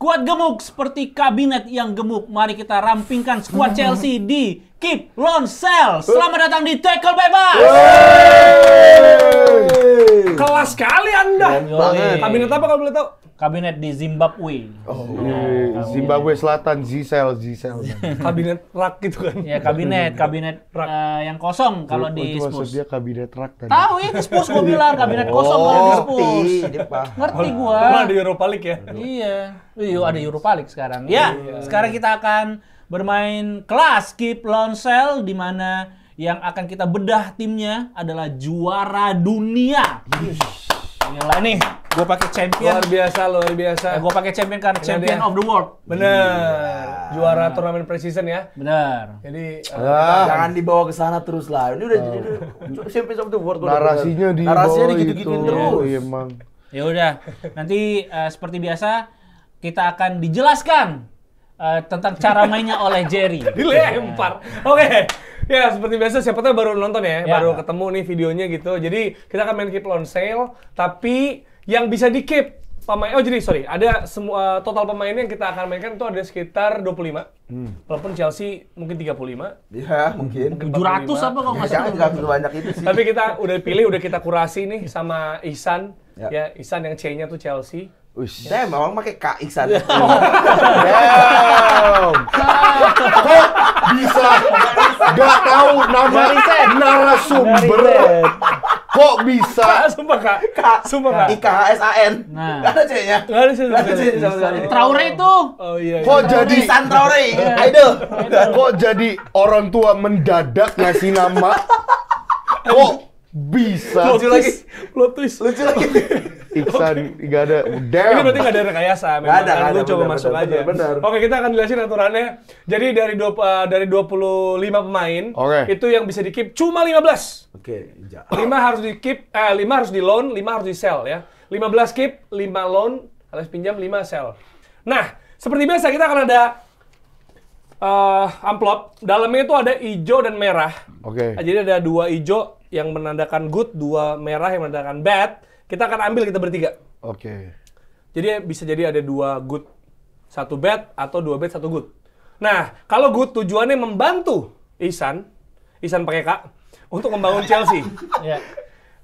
Kuat gemuk seperti kabinet yang gemuk. Mari kita rampingkan skuad Chelsea di Keep Lonsel. Selamat datang di Tackle Bebas. Kelas sekali Anda. Yoi. Kabinet apa kalau boleh tahu? Kabinet di Zimbabwe. Zimbabwe Selatan, Zisel. Kabinet rak gitu kan. Ya kabinet yang kosong kalau di Itu Spurs. maksudnya kabinet rak tadi. Tahu ya di Spurs gua bilang kabinet kosong kalau di Spurs. Ngerti gua. Pernah di Europa League ya? Iya. Ada Europa League sekarang. Ya, sekarang kita akan bermain kelas Keep Lonsel di mana yang akan kita bedah timnya adalah juara dunia. Gila nih, gue pakai champion. Luar biasa. Gue pakai champion kan, champion dia. of the world. Bener. Juara turnamen preseason ya. Bener. Jadi Jangan dibawa ke sana terus lah. Ini udah champion of the world. Narasinya di Narasinya bawah digitu-gituin itu. terus. Iya, emang. Ya udah, nanti seperti biasa kita akan dijelaskan tentang cara mainnya oleh Jerry. dilempar. Oke. Ya, seperti biasa siapa tahu baru nonton ya, Ya. baru ketemu nih videonya gitu. Jadi, kita akan main Keep Lonsel, tapi yang bisa di-keep pemain ada semua total pemain yang kita akan mainkan itu ada sekitar 25. Walaupun Chelsea mungkin 35. Ya, mungkin. 700 apa kok nggak Jangan salah? sebanyak itu sih. Tapi kita udah pilih, udah kita kurasi nih sama Ihsan. Ya. Ya, Ihsan yang C-nya tuh Chelsea. Ush. Saya memang pakai K Iksan. Damn. Kok bisa gak tahu nama narasumber? Kok bisa? Sumpah Kak. Sumpah Kak. IKHSAN. Nah. Nggak ada C-nya. Nggak ada sih. Nggak ada C-nya sama sekali. Traore itu. Oh iya. Kok jadi Ihsan Traore, idol. kok jadi orang tua mendadak ngasih nama? Kok bisa? Lucu lagi. Plot twist. Lucu lagi. Iksan gak ada. Ini Damn. berarti nggak ada rekayasa, Nggak memang ada, kan nggak lu ada, coba benar, masuk benar, aja. benar. Oke, kita akan jelasin aturannya. Jadi dari 25 pemain, Oke. itu yang bisa di-keep cuma 15. Oke, ja. 5 harus di-keep, 5 harus di-loan, 5 harus di-sell ya. 15 keep, 5 loan, alias pinjam, 5 sell. Nah, seperti biasa kita akan ada amplop. Dalamnya itu ada hijau dan merah. Oke. Jadi ada 2 hijau yang menandakan good, 2 merah yang menandakan bad. Kita akan ambil kita bertiga. Oke. Jadi bisa jadi ada 2 good, 1 bad, atau 2 bad, 1 good. Nah, kalau good tujuannya membantu Ihsan pakai K, untuk membangun Chelsea. Ya.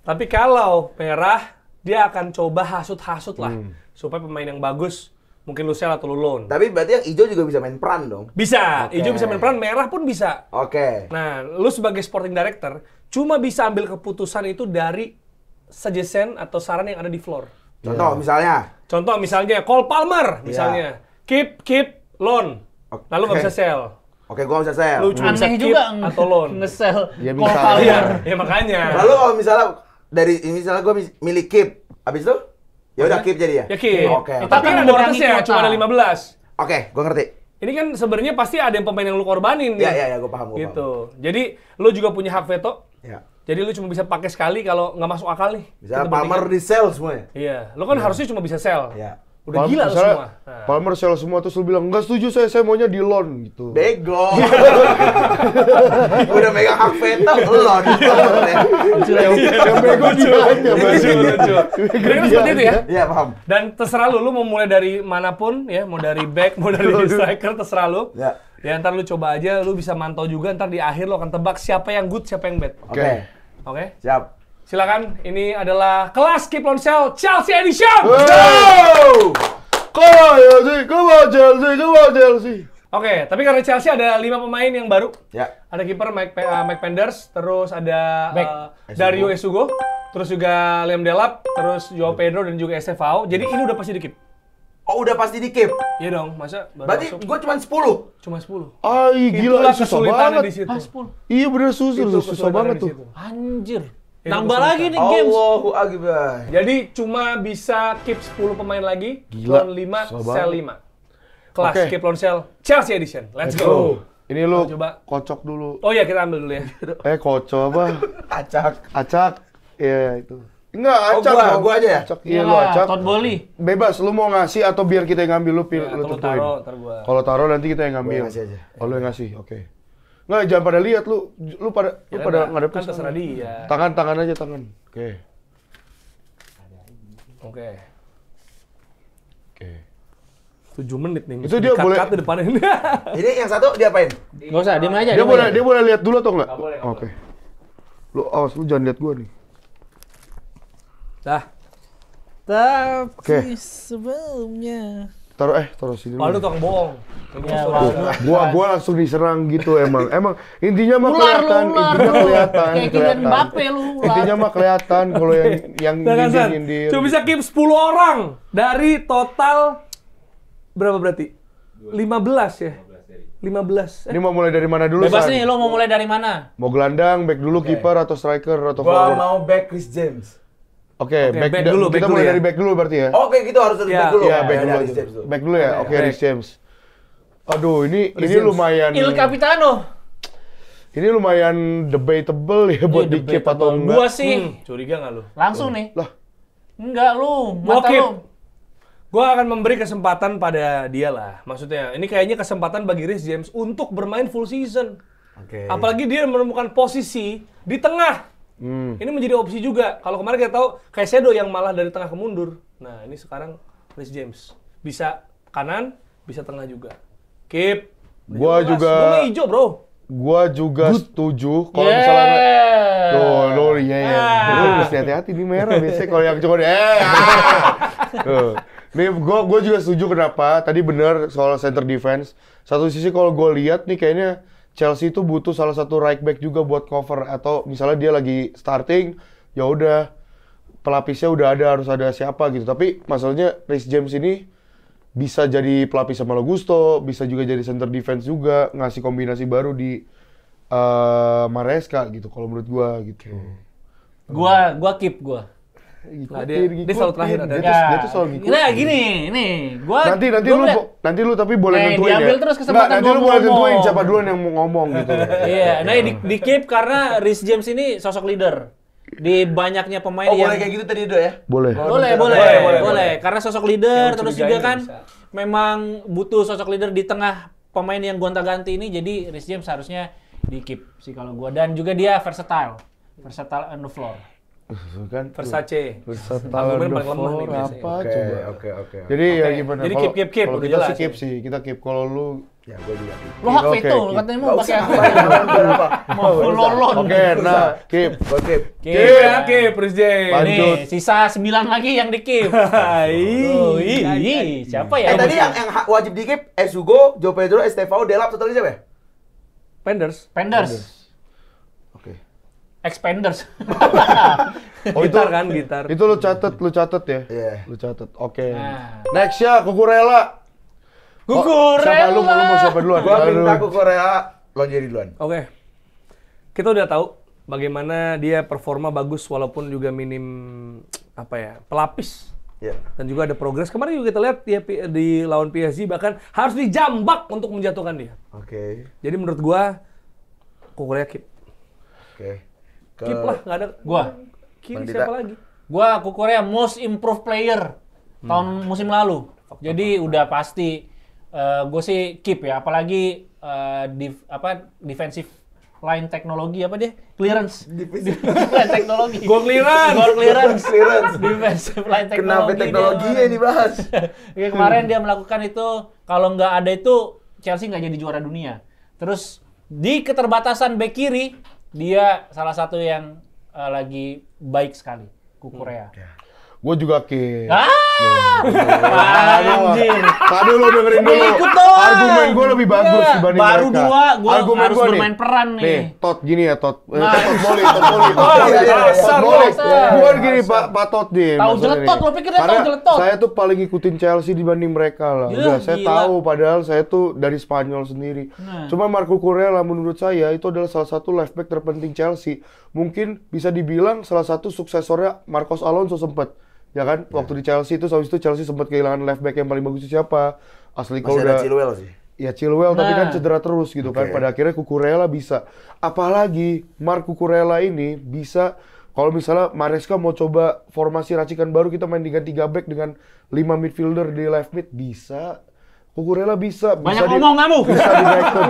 Tapi kalau merah, dia akan coba hasut-hasut lah. Supaya pemain yang bagus, mungkin lu sell atau lu loan. Tapi berarti yang hijau juga bisa main peran dong. Bisa, Oke. hijau bisa main peran, merah pun bisa. Oke. Nah, lu sebagai sporting director, cuma bisa ambil keputusan itu dari suggestion atau saran yang ada di floor. Contoh Contoh misalnya Cole Palmer misalnya. Keep loan. Oke. Lalu nggak bisa sell. Oke, gua bisa sell. Lu cuma bisa Aneh keep juga atau loan. nge-sell Ya, Cole bisa. Palmer. Iya, ya makanya. Lalu kalau misalnya gua milih keep, habis itu ya udah keep jadi ya. Ya keep. Oke. Tapi Oke, kan ada mengurangi batasnya, kuota. cuma ada 15. gua ngerti. Ini kan sebenarnya pasti ada yang pemain yang lu korbanin nih. Ya, gua paham. Gitu. Jadi lu juga punya hak veto. Ya. Jadi lu cuma bisa pakai sekali kalau nggak masuk akal nih. Misalnya Kita Palmer bertiga. di sell semuanya. Iya, lu kan harusnya cuma bisa sell. Ya. Udah gila lu semua. Nah. Palmer sell semua terus lu bilang enggak setuju saya maunya di loan gitu. Bego. Udah megang hak veto lo di Yang bego dia aja. Lucu. Kira-kira seperti itu ya. Iya, paham. Dan terserah lu mau mulai dari manapun ya, mau dari back, mau dari striker, terserah lu. Ya. Ya ntar lu coba aja, lu bisa mantau juga, ntar di akhir lu akan tebak siapa yang good, siapa yang bad. Oke. Oke? Siap. Silakan, ini adalah kelas Keep Lonsel Chelsea Edition! Go! Come on Chelsea. Oke, tapi karena Chelsea ada 5 pemain yang baru. Ya. Ada kiper Mike Penders, terus ada Back. Dario Esugo, terus juga Liam Delap, terus Joao Pedro dan juga Estevao. Jadi ini udah pasti di keep. Oh, udah pasti di keep. Iya dong, masa baru Berarti masuk gua cuma 10. cuma 10. Ay, gila Itulah susah kesulitannya banget. di situ. Ah, 10. Iya bener susah Itu susah kesulitannya banget di tuh. situ. Anjir. Itu Nambah kesulitan. lagi nih games. Allahu Akbar. Jadi cuma bisa keep 10 pemain lagi, Gila, loan 5, susah sell banget. 5. Kelas Oke. Keep Lonsel Chelsea Edition. Let's go. Ini lu Coba. kocok dulu. Oh iya, kita ambil dulu ya. Kocok apa? Acak. Acak. Iya itu. Enggak, Oh, acak. dong. gua aja ya? Acak. Iya lu acak. Todd Bowley. Bebas, lu mau ngasih atau biar kita yang ngambil, lu pilih, Ya, lu atau lu tentuin. taruh, ntar gua. Kalau taruh nanti kita yang ngambil. Gua yang ngasih aja. Oh, lu yang ngasih, oke. Nggak, jangan pada lihat lu pada Ya pada kan, ngadepin kan terserah sana. dia. Tangan aja tangan. Oke. Oke. Oke. 7 menit nih. Itu dia boleh- di depan ini. Ini yang satu diapain? Nggak usah, diem aja. Dia diem boleh aja. dia boleh lihat dulu atau enggak? Nggak boleh. Oke. Lu awas lu jangan lihat gua nih. Dah. Tapi Oke. sebelumnya. Taruh sini. Lalu tukang bohong. Ya, Sorry. Gua langsung diserang gitu emang. Emang intinya mah Ular lu, kelihatan, ular intinya lu. kelihatan, Kayak Kylian Mbappe lu, ular. Intinya mah kelihatan kalau yang Nah, kan, San? nyindir. Cuma bisa keep 10 orang dari total berapa berarti? 15 ya? 15. Ini mau mulai dari mana dulu, Bebas San? nih, lo mau mulai dari mana? Mau gelandang, back dulu, kiper atau striker atau Gua forward? mau back Chris James. Oke, back dulu, kita back mulai dulu ya. dari back dulu berarti ya? Oke, gitu harus dari Ya. back dulu. Iya, back Ya, dulu Chris aja. James dulu. Back dulu ya? Oke, Back. Reece James. Aduh, ini James. lumayan. Il Capitano. Ini lumayan debatable ya buat Iya, di keep atau debatable. enggak. Gua sih Curiga nggak lu? langsung nih. Lah, Enggak lu, Gua mata keep. lu. Gue akan memberi kesempatan pada dia lah. Maksudnya, ini kayaknya kesempatan bagi Reece James untuk bermain full season. Oke. Apalagi dia menemukan posisi di tengah. Ini menjadi opsi juga. Kalau kemarin kita tahu Caicedo yang malah dari tengah ke mundur. Nah, ini sekarang Reece James. Bisa kanan, bisa tengah juga. Keep. Gua juga- Gua mau hijau, bro. gua juga setuju kalau Yeah. misalnya Tuh, iya. Ah. Lu mesti hati-hati di merah biasanya kalau yang cuma Tuh. Nih gua juga setuju kenapa. Tadi bener soal center defense. Satu sisi kalau gua lihat nih kayaknya Chelsea itu butuh salah satu right back juga buat cover atau misalnya dia lagi starting, ya udah pelapisnya udah ada, harus ada siapa gitu. Tapi masalahnya Reece James ini bisa jadi pelapis sama Lo Gusto, bisa juga jadi center defense juga, ngasih kombinasi baru di Maresca gitu kalau menurut gua gitu. Gua keep gua. Nah, dia selalu terakhir ada. Dia tuh selalu ngikutin. Nah, gini, nih, gua Nanti gua lu melihat- nanti lu tapi boleh nentuin ya. diambil terus kesempatan Nanti gua lu boleh ngomong. nentuin siapa duluan yang mau ngomong gitu. Iya, nah di keep karena Reece James ini sosok leader. Di banyaknya pemain Oh, yang boleh kayak gitu tadi Do ya? Boleh. boleh. Karena sosok leader, Yang terus mencurigain juga kan bisa. memang butuh sosok leader di tengah pemain yang gonta-ganti ini. Jadi Reece James harusnya di keep sih kalau gua, dan juga dia versatile on the floor. Kan Versace. versatile Argumen on the paling lemah nih floor biasanya. apa Oke, coba. oke. Jadi ya Oke. gimana? Jadi Kalau- keep, Kalau udah kita jelas sih keep ya. sih, kita keep. Kalau lu Ya, gua juga. Lo hak Oke, veto, keep. katanya mau Nggak pakai usah, hak ngapain, veto. ngapain, Mau lolon. Oke, nah, keep. Gua keep. Keep ya. Keep, Reece James. Lanjut. Nih, sisa 9 lagi yang di keep. Oh, siapa ya? Tadi yang wajib di keep Esugo, Joe Pedro, Estevao, Delap, satu lagi siapa ya? Penders. Penders. Oke. Expanders. Oh, Gitar kan, gitar. Itu lu catet ya? Iya. Lu catet. Oke. Nah. Next ya, Cucurella. Siapa lu mau siapa duluan? Gua Aduh. minta ke Korea, lo jadi duluan. Oke. Kita udah tahu bagaimana dia performa bagus walaupun juga minim apa ya, pelapis. Ya. Dan juga ada progres. Kemarin juga kita lihat dia di lawan PSG bahkan harus dijambak untuk menjatuhkan dia. Oke. Jadi menurut gua Korea keep. Oke. Keep lah, nggak ada. Gua. Kiri Bang siapa Dita. lagi? Gua Korea most improved player tahun musim lalu. Jadi udah pasti gue sih keep ya, apalagi defensive line teknologi apa deh? Clearance. Line teknologi. Goal clearance. Goal clearance. Clearance. Defensive line teknologi. Kenapa teknologinya dia dibahas? Ya, kemarin dia melakukan itu, kalau nggak ada itu Chelsea nggak jadi juara dunia. Terus di keterbatasan bek kiri, dia salah satu yang lagi baik sekali, Cucurella. Gue juga keep. Anjir. Tadi lu dengerin dulu. Ikut doang. Argumen gue lebih bagus Iya, dibanding baru mereka. dua, gua Argumen harus gua bermain peran nih. Nih, Tot gini ya, Tot. Nah. Tot Boli. iya, iya. Tot Boli. Dasar. Bukan gini, Pak Tot nih. Tahu maksudnya jeletot, nih. lo pikir dia tahu Karena jeletot? saya tuh paling ngikutin Chelsea dibanding mereka lah. Ya, Udah, saya gila. tahu padahal saya tuh dari Spanyol sendiri. Nah. Cuma Marco Cucurella menurut saya itu adalah salah satu left back terpenting Chelsea. Mungkin bisa dibilang salah satu suksesornya Marcos Alonso sempat. Ya kan, waktu di Chelsea itu, habis itu Chelsea sempat kehilangan left back yang paling bagus itu siapa? Asli Masih kalau ada udah Chilwell sih. ya Chilwell tapi Nah. kan cedera terus gitu kan. Oke. Pada akhirnya Cucurella bisa. Apalagi Marc Cucurella ini bisa kalau misalnya Maresca mau coba formasi racikan baru, kita main dengan 3 back dengan 5 midfielder di left mid, bisa. Cucurella bisa. Banyak ngomong kamu. Bisa direktur.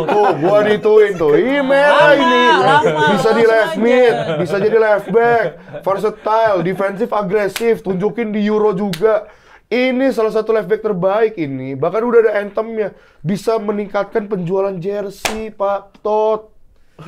Tuh, gua dituin tuh. Ih, merah Lama, ini. lama, Bisa di langsung left aja. mid, bisa jadi left back, versatile, defensif agresif, tunjukin di Euro juga. Ini salah satu left back terbaik ini. Bahkan udah ada anthemnya. Bisa meningkatkan penjualan jersey, Pak Tot.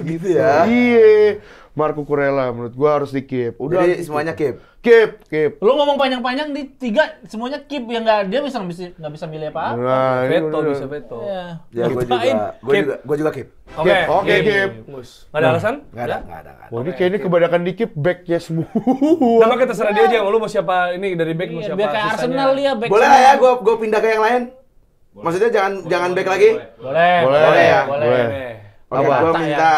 Gitu ya. Iya. Marco Kurela menurut gua harus di-keep. Udah Jadi gitu. semuanya keep. Keep. Lu ngomong panjang-panjang di 3 semuanya keep yang dia nggak bisa milih apa-apa. Nah, ini Veto udah. bisa veto. Iya. Ya gue juga keep. Oke. Oke, keep. Bagus. Nggak ada alasan? Nggak ada. Wah, ini kayaknya kebanyakan di-keep backnya semua. Nah, makanya terserah dia aja. Lu mau siapa ini dari back mau Iya, siapa? biar kayak sisanya. Arsenal ya back. Boleh lah ya, gue pindah ke yang lain. Maksudnya jangan back lagi. Boleh. Boleh ya? Boleh. Oke, Apa? gue minta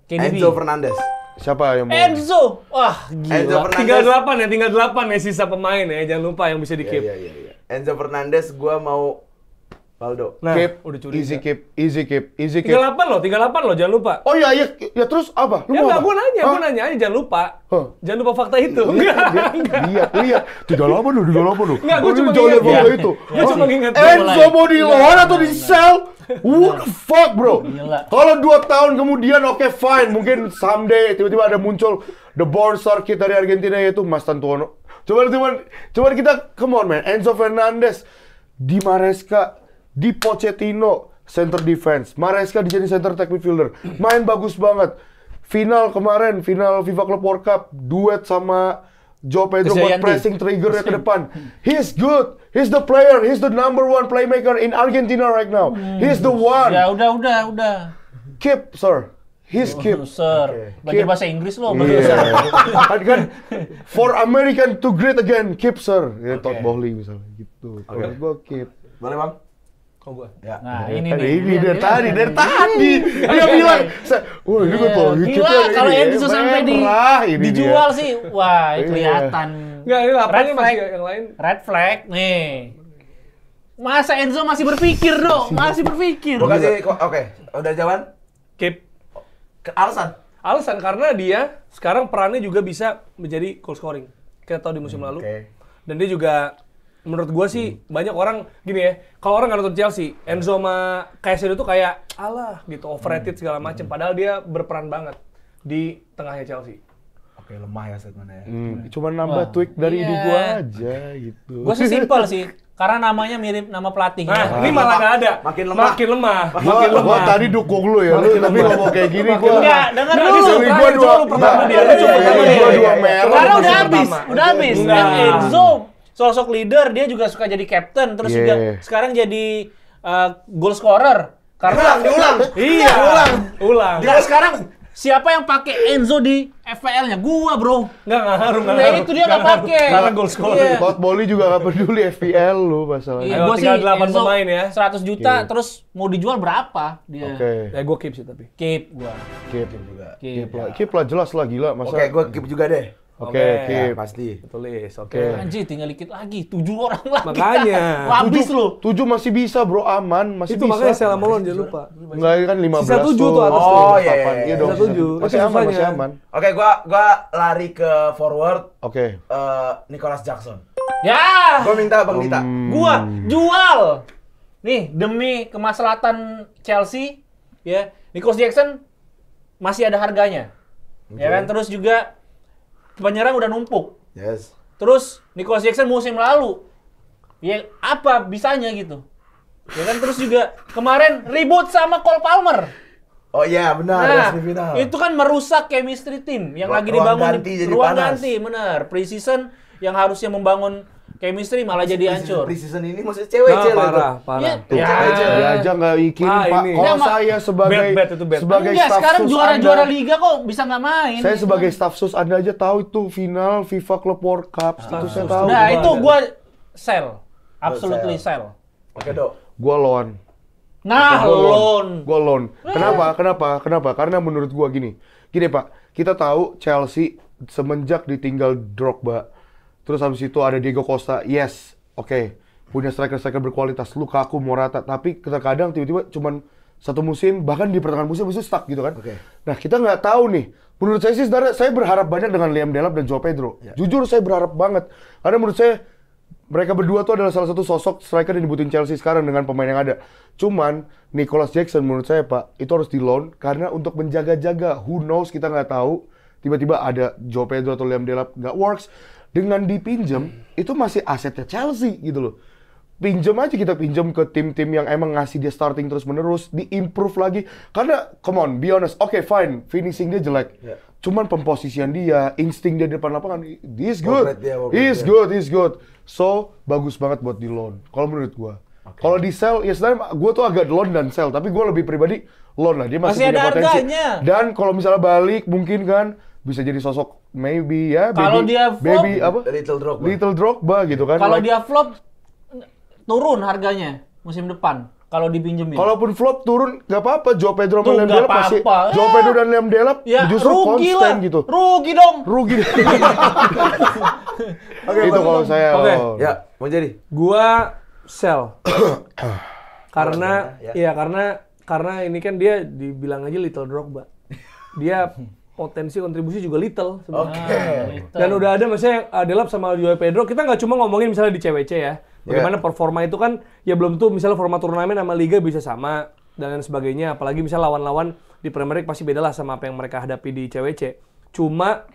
KDB. Enzo Fernandez. Siapa yang mau? Enzo. Wah, Enzo gila. Fernandez. Tinggal 8 ya sisa pemain ya. Jangan lupa yang bisa di keep. Iya. Enzo Fernandez gue mau Valdo. Nah, Keep. udah curiga. Easy keep. 38 loh, jangan lupa. Oh iya, terus apa? Lu Ya mau enggak, apa? gue nanya aja, jangan lupa. Hah? Jangan lupa fakta itu. Lihat. 38 loh. Enggak, gua cuma jangan lihat nginget. fakta itu. Gue cuma nginget. Enzo mau di loan atau di sell? What the fuck, bro? Gila. Kalau 2 tahun kemudian oke fine, mungkin someday tiba-tiba ada muncul the born star kid dari Argentina yaitu Mas Tantuono. Coba kita come on man, Enzo Fernandez di Maresca, di Pochettino center defense, Maresca dijadiin center attack midfielder. Main bagus banget. Final kemarin, final FIFA Club World Cup duet sama Joe Pedro buat Krisdayanti. pressing triggernya ke depan. He's good. He's the player. He's the number 1 playmaker in Argentina right now. He's the one. Ya udah. Keep, sir. He's keep. Sir. Belajar bahasa Inggris lo, Iya. kan for American to great again, keep, sir. Ya, Todd Bowley misalnya gitu. Kalau gua keep. Boleh bang? Kok gue? Ya. Nah, ini Ini nih. dari tadi. Dia bilang, wah ini gua tuh. Gila, kalau Enzo sampai dijual sih, wah kelihatan. Enggak, ini 8 Red masih flag. yang lain. Red flag nih. Masa Enzo masih berpikir, Dok? Masih berpikir. Gue kasih, oke. Udah jawaban? Keep. Alasan? Alasan karena dia sekarang perannya juga bisa menjadi goal scoring. Kita tahu di musim lalu. Oke. Dan dia juga menurut gua sih banyak orang gini ya, kalau orang nggak nonton Chelsea, Enzo sama Caicedo tuh kayak alah gitu, overrated segala macem. Padahal dia berperan banget di tengahnya Chelsea. Oke, lemah ya statementnya. Cuma nambah tweak dari ide gua aja gitu. Gue sih simpel sih, karena namanya mirip nama pelatihnya. Nah, ini malah nggak ada. Makin lemah. Gua tadi dukung lu ya, lu tapi ngomong kayak gini gua. Enggak, denger Nggak, dulu. disuruh Gua dua pertama dia. Iya, Coba pertama dia. gua 2 merah. Karena udah musim habis, pertama. udah habis. Enggak. Kan Enzo sosok leader, dia juga suka jadi captain, terus Yeah. juga sekarang jadi goal scorer. Karena Diulang. Iya, ulang. Nah, sekarang siapa yang pakai Enzo di FPL-nya? Gua, Bro. Nggak ngaruh. Nah, itu dia nggak pakai. Karena goal scoring. Iya. Todd Bowley juga gak peduli FPL lu masalahnya. Iya, Ayo, gua tinggal sih 8 Enzo pemain ya. 100 juta, Oke. terus mau dijual berapa dia? Oke. Ya gue keep sih tapi. Keep gua. Keep. Keep. Keep lah jelas lah gila masa. Oke, gue keep juga deh. Oke, Oke. keep. Ya, pasti. Tulis, oke. Oke. Anjir, tinggal dikit lagi. 7 orang lagi. Makanya. Wah, habis lu. 7 masih bisa bro, aman, masih Itu bisa. makanya saya Molon jangan lupa. Enggak kan 15 Sisa 7 tuh atas tuh. Oh, iya, iya, Iya dong. sisa 7. Masih Itu aman, masih susahnya. aman. Oke, gua lari ke forward Oke. Nicholas Jackson. Ya. Gue minta Bang Dita. Gua jual. Nih, demi kemaslahatan Chelsea, ya. Nicholas Jackson masih ada harganya. Ya kan, terus juga penyerang udah numpuk. Yes. Terus Nicholas Jackson musim lalu, ya apa bisanya gitu. Ya kan, terus juga kemarin ribut sama Cole Palmer. Oh iya, benar, Nah, semifinal. itu kan merusak chemistry tim yang lagi Ruang dibangun ganti jadi ruang panas. ganti, bener. Pre-season yang harusnya membangun chemistry malah jadi hancur. Pre-season ini maksudnya cewek-cewek Parah, tuh. parah. Ya, Tuh, ya. dia aja nggak ikirin Ah, Pak. ini. Kalau Ya, saya sebagai Bet itu bet. sebagai Enggak, staff sekarang sus juara-juara Anda, liga kok bisa nggak main. saya sebagai staff sus Anda aja tahu itu final FIFA Club World Cup. Itu saya tahu. Nah, gua itu ada. gua sell. Absolutely sell. Oke, Dok. Gua loan. Nah, loan. Gua loan. Kenapa? Karena menurut gua gini. Gini Pak, kita tahu Chelsea semenjak ditinggal Drogba, terus habis itu ada Diego Costa. Yes, oke. Punya striker-striker berkualitas, Lukaku, Morata, tapi terkadang tiba-tiba cuman satu musim, bahkan di pertengahan musim itu stuck gitu kan. Oke. Nah, kita nggak tahu nih. Menurut saya sih sebenarnya saya berharap banyak dengan Liam Delap dan Joao Pedro. Jujur saya berharap banget. Karena menurut saya mereka berdua tuh adalah salah satu sosok striker yang dibutuhin Chelsea sekarang dengan pemain yang ada. Cuman Nicholas Jackson menurut saya Pak, itu harus di loan karena untuk menjaga-jaga. Who knows, kita nggak tahu. Tiba-tiba ada Joao Pedro atau Liam Delap nggak works. dengan dipinjam itu masih asetnya Chelsea gitu loh. Pinjam aja, kita pinjam ke tim-tim yang emang ngasih dia starting terus-menerus, di-improve lagi. Karena, come on, be honest, oke fine, finishing dia jelek. Cuman pemposisian dia, insting dia di depan lapangan, he's good. He's good. So, bagus banget buat di loan, kalau menurut gua. Kalau di sell, ya sebenarnya gua tuh agak loan dan sell, tapi gua lebih pribadi loan lah, dia masih punya ada potensi. harganya. Dan kalau misalnya balik, mungkin kan, bisa jadi sosok maybe ya, Kalau dia flop, Little Drogba gitu kan. Kalau dia flop, turun harganya musim depan kalau dipinjemin. Kalaupun flop turun nggak apa-apa, Joao Pedro Tuh, dan Liam nggak Delap masih apa-apa. Joao Pedro dan Liam Delap Ya, justru rugi konstan lah. gitu. Rugi dong. Rugi. Itu kalau saya. Oke. Ya, mau jadi. Gua sell. Karena karena ini kan dia dibilang aja Little Drogba. Dia potensi kontribusi juga little sebenarnya. Dan udah ada misalnya Delap sama Joao Pedro, kita nggak cuma ngomongin misalnya di CWC ya. Bagaimana performa itu kan ya belum tuh misalnya forma turnamen sama liga bisa sama dan lain sebagainya. Apalagi misalnya lawan-lawan di Premier League pasti beda lah sama apa yang mereka hadapi di CWC. Cuma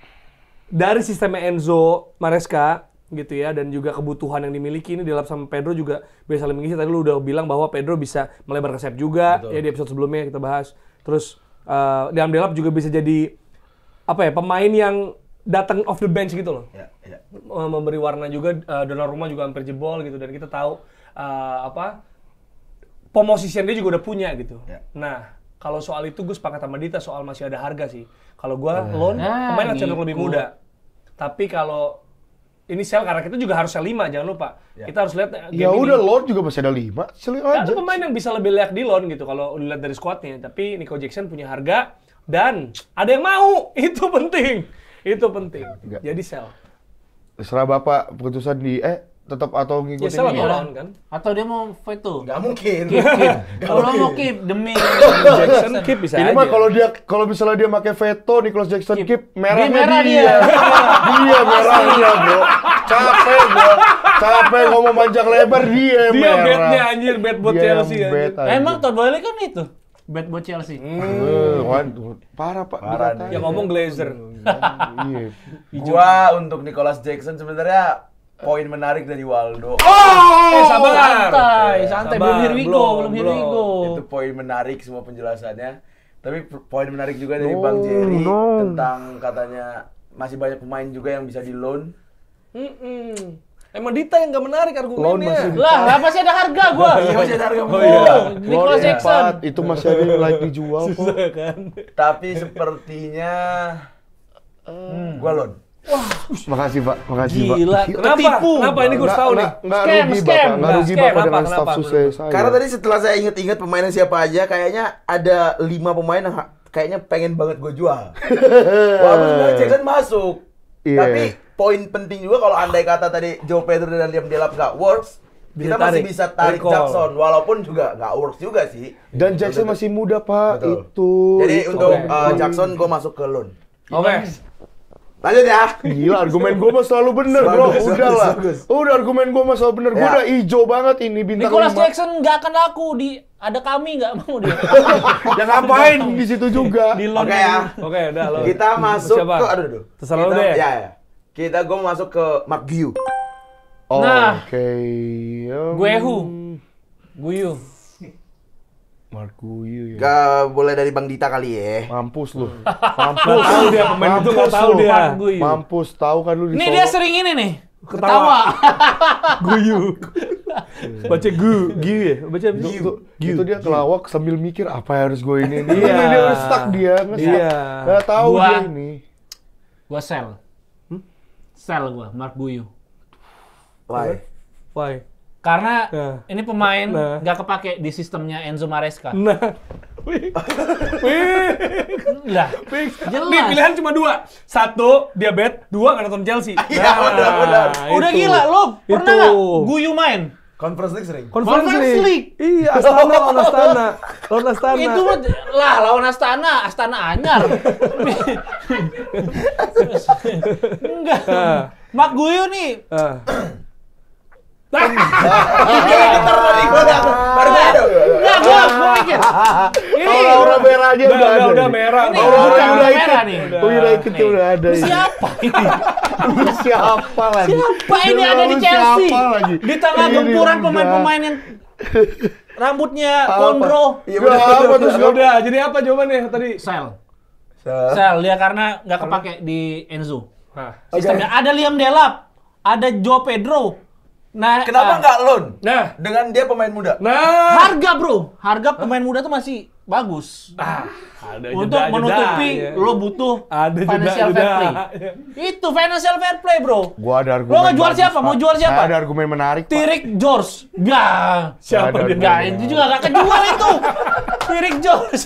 dari sistemnya Enzo Maresca gitu ya, dan juga kebutuhan yang dimiliki ini Delap sama Pedro juga bisa saling mengisi. Tadi lu udah bilang bahwa Pedro bisa melebar ke sayap juga. Betul. Ya di episode sebelumnya kita bahas. Terus dalam Delap juga bisa jadi apa ya, pemain yang datang off the bench gitu loh. Memberi warna juga. Donnarumma juga hampir jebol gitu, dan kita tahu pemosisian dia juga udah punya gitu. Nah, kalau soal itu gue sepakat sama Dita soal masih ada harga sih. Kalau gue loan pemain yang cenderung lebih muda. Tapi kalau ini sell, karena kita juga harus sell 5, jangan lupa. Kita harus lihat Ya udah, loan juga masih ada 5. Sell aja. Ada pemain yang bisa lebih layak di loan gitu kalau dilihat dari squadnya. Tapi Nico Jackson punya harga dan ada yang mau. Itu penting. Jadi sell. Terserah Bapak putusan di tetap atau ngikutin Ya sell ini. atau loan kan? Atau dia mau veto? Nggak mungkin. Keep. Kalau mau keep demi Jackson keep bisa Ini aja. mah kalau misalnya dia pakai veto, Nicholas Jackson keep merahnya merah dia. Dia merahnya, Bro. Capek ngomong panjang lebar dia merah. bet-nya anjir, bet buat Dia yang Chelsea bet, anjir. anjir. Emang Todd Boehly kan itu bet buat Chelsea. Waduh, parah Pak. dikatain. Yang ngomong Glazer. Iya. Gua untuk Nicholas Jackson sebenarnya poin menarik dari Waldo. Sabar. Santai. Sabar, Belum here we go. Itu poin menarik semua penjelasannya. Tapi poin menarik juga dari Bang Jerry tentang katanya masih banyak pemain juga yang bisa di loan. Emang Dita yang nggak menarik argumennya. Lah, apa sih ada harga gua? Iya, masih ada harga. Nicholas Jackson. Itu masih ada yang like dijual kok. Tapi sepertinya gua loan. Makasih Pak, makasih Pak. Gila, ketipu. Kenapa ini gue tahu nih? Nggak Scam, rugi scam. Bapak, nggak rugi Scam, Bapak dengan kenapa? staff sukses saya. Karena tadi setelah saya inget-inget pemainnya siapa aja, kayaknya ada 5 pemain yang kayaknya pengen banget gue jual. Walaupun sebenarnya Jackson masuk. Iya. Tapi poin penting juga kalau andai kata tadi Joao Pedro dan Liam Delap nggak works, kita masih bisa tarik Jackson. Walaupun juga nggak works juga sih. Dan Jackson masih muda Pak, Betul. itu. Jadi untuk Jackson gue masuk ke loan. Oke. Lanjut ya. Gila, argumen gue mah selalu bener bro. Udah lah. Udah argumen gue mah selalu bener. Gue Ya. udah hijau banget ini bintang Nicholas 5. Jackson nggak akan laku ada kami nggak mau dia. Ya ngapain di situ juga? Di loan. Oke ya. Oke, udah lo. Kita masuk Siapa? ke aduh. Terserah lu Kita- deh. Ya. Kita gue masuk ke Mark Guiu. Nah. Oke. Guyu. Mark Guiu ya. Gak boleh dari Bang Dita kali ya. Mampus lu. Nggak tahu dia pemain itu, nggak tahu lu. dia. Guyu. Mampus, tahu kan lu di Nih Solo. dia sering ini nih. Ketawa. Guyu. Baca gu ya. Baca Itu dia kelawak sambil mikir apa yang harus gue ini. Iya. Dia udah stuck dia, nge-stuck. Iya. Gak tahu Gua- dia ini. Gua sell. Sell gua Mark Guyu. Why? Karena Nah. ini pemain Nah. nggak kepake di sistemnya Enzo Maresca. Nah. Lah, Nih jelas. pilihan cuma 2. 1 dia bet, 2 nggak nonton Chelsea. Iya, benar. Udah itu. gila, lo pernah Itu. nggak Guyu main? Conference League sering. Conference Conference League. Iya, Astana lawan Astana. Lawan Astana. Itu mah lah lawan Astana Anyar. Enggak. Mark Guyu nih Getar tadi gua baru ada. Nah, gua mikir. Ini Aura merahnya udah ada. Udah merah. Ini Aura bukan United. merah nih. United udah ada. Ini siapa ini? Siapa lagi? Siapa ini ada di Lu Chelsea? siapa lagi? Di tengah Ini gempuran udah. pemain-pemain yang rambutnya Apa? kondro. Iya Udah apa terus Ya udah, jadi apa jawabannya tadi? Sel dia karena nggak kepake di Enzo. Nah, Sistemnya ada Liam Delap, ada Joe Pedro. Nah, Kenapa nggak loan? Nah. Dengan dia pemain muda. harga bro, harga pemain muda tuh masih bagus. ada Untuk menutupi lo butuh financial fair play. Itu financial fair play bro. Gua ada argumen. Lo ngejual bagus, siapa? Pak. Mau jual siapa? Saya ada argumen menarik, Pak. Tirik George. Gak. Siapa Ada dia? Gak, itu juga gak kejual itu. Tirik George.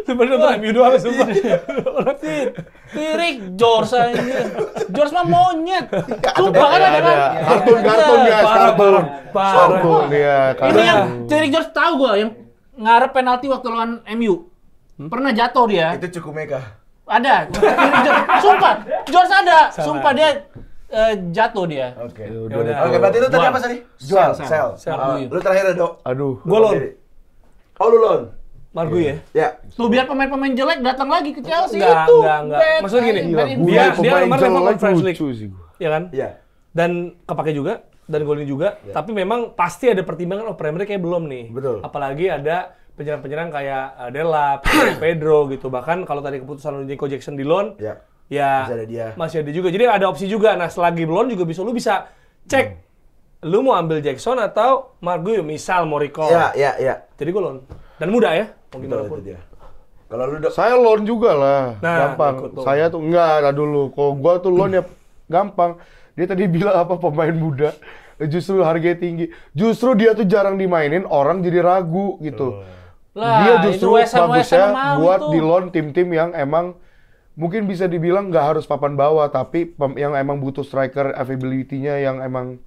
Sebenarnya nonton MU doang sumpah. Tirik George aja. George mah monyet. Sumpah kan ada kan? Kartun guys, kartun. Parah. Kartun dia, Ini yang kartun. Tirik George tahu gua yang ngarep penalti waktu lawan MU. Pernah jatuh dia. Itu cukup mega. Ada. Tirik George. Sumpah, George ada. Sumpah dia jatuh dia. Oke. Yaudah. Oke, berarti lu tadi Jual. apa tadi? Jual, Sel. sell. Lu terakhir Dok. Aduh. Gua loan. Oh, lu loan. Margui ya? Ya. Tuh biar pemain-pemain jelek datang lagi ke Chelsea Enggak, itu. enggak. Maksudnya gini, Gila, Bad gue Dia pemain kemarin level jelek Conference League. lucu sih gua. Ya kan? Iya. Dan kepake juga, dan golin juga. Tapi memang pasti ada pertimbangan, Premier League kayak belum nih. Betul. Apalagi ada penyerang-penyerang kayak Delap, Pedro gitu. Bahkan kalau tadi keputusan Nico Jackson di loan, Ya. ya Masih ada dia. masih ada juga. Jadi ada opsi juga. Nah, selagi loan juga lu bisa cek. Lu mau ambil Jackson atau Margui, misal mau recall. Ya. Jadi gue loan. Dan mudah ya, mau gimana Betul, pun. itu dia. Kalau lu Dok, Saya loan juga lah, Nah, gampang. ikut tuh. Saya tuh enggak, lah dulu. Kalau gua tuh loan ya gampang. Dia tadi bilang apa pemain muda, justru harganya tinggi. Justru dia tuh jarang dimainin, orang jadi ragu gitu. Lah, Dia justru itu West Ham bagusnya mau buat itu. di loan tim-tim yang emang mungkin bisa dibilang nggak harus papan bawah, tapi yang emang butuh striker availability-nya yang emang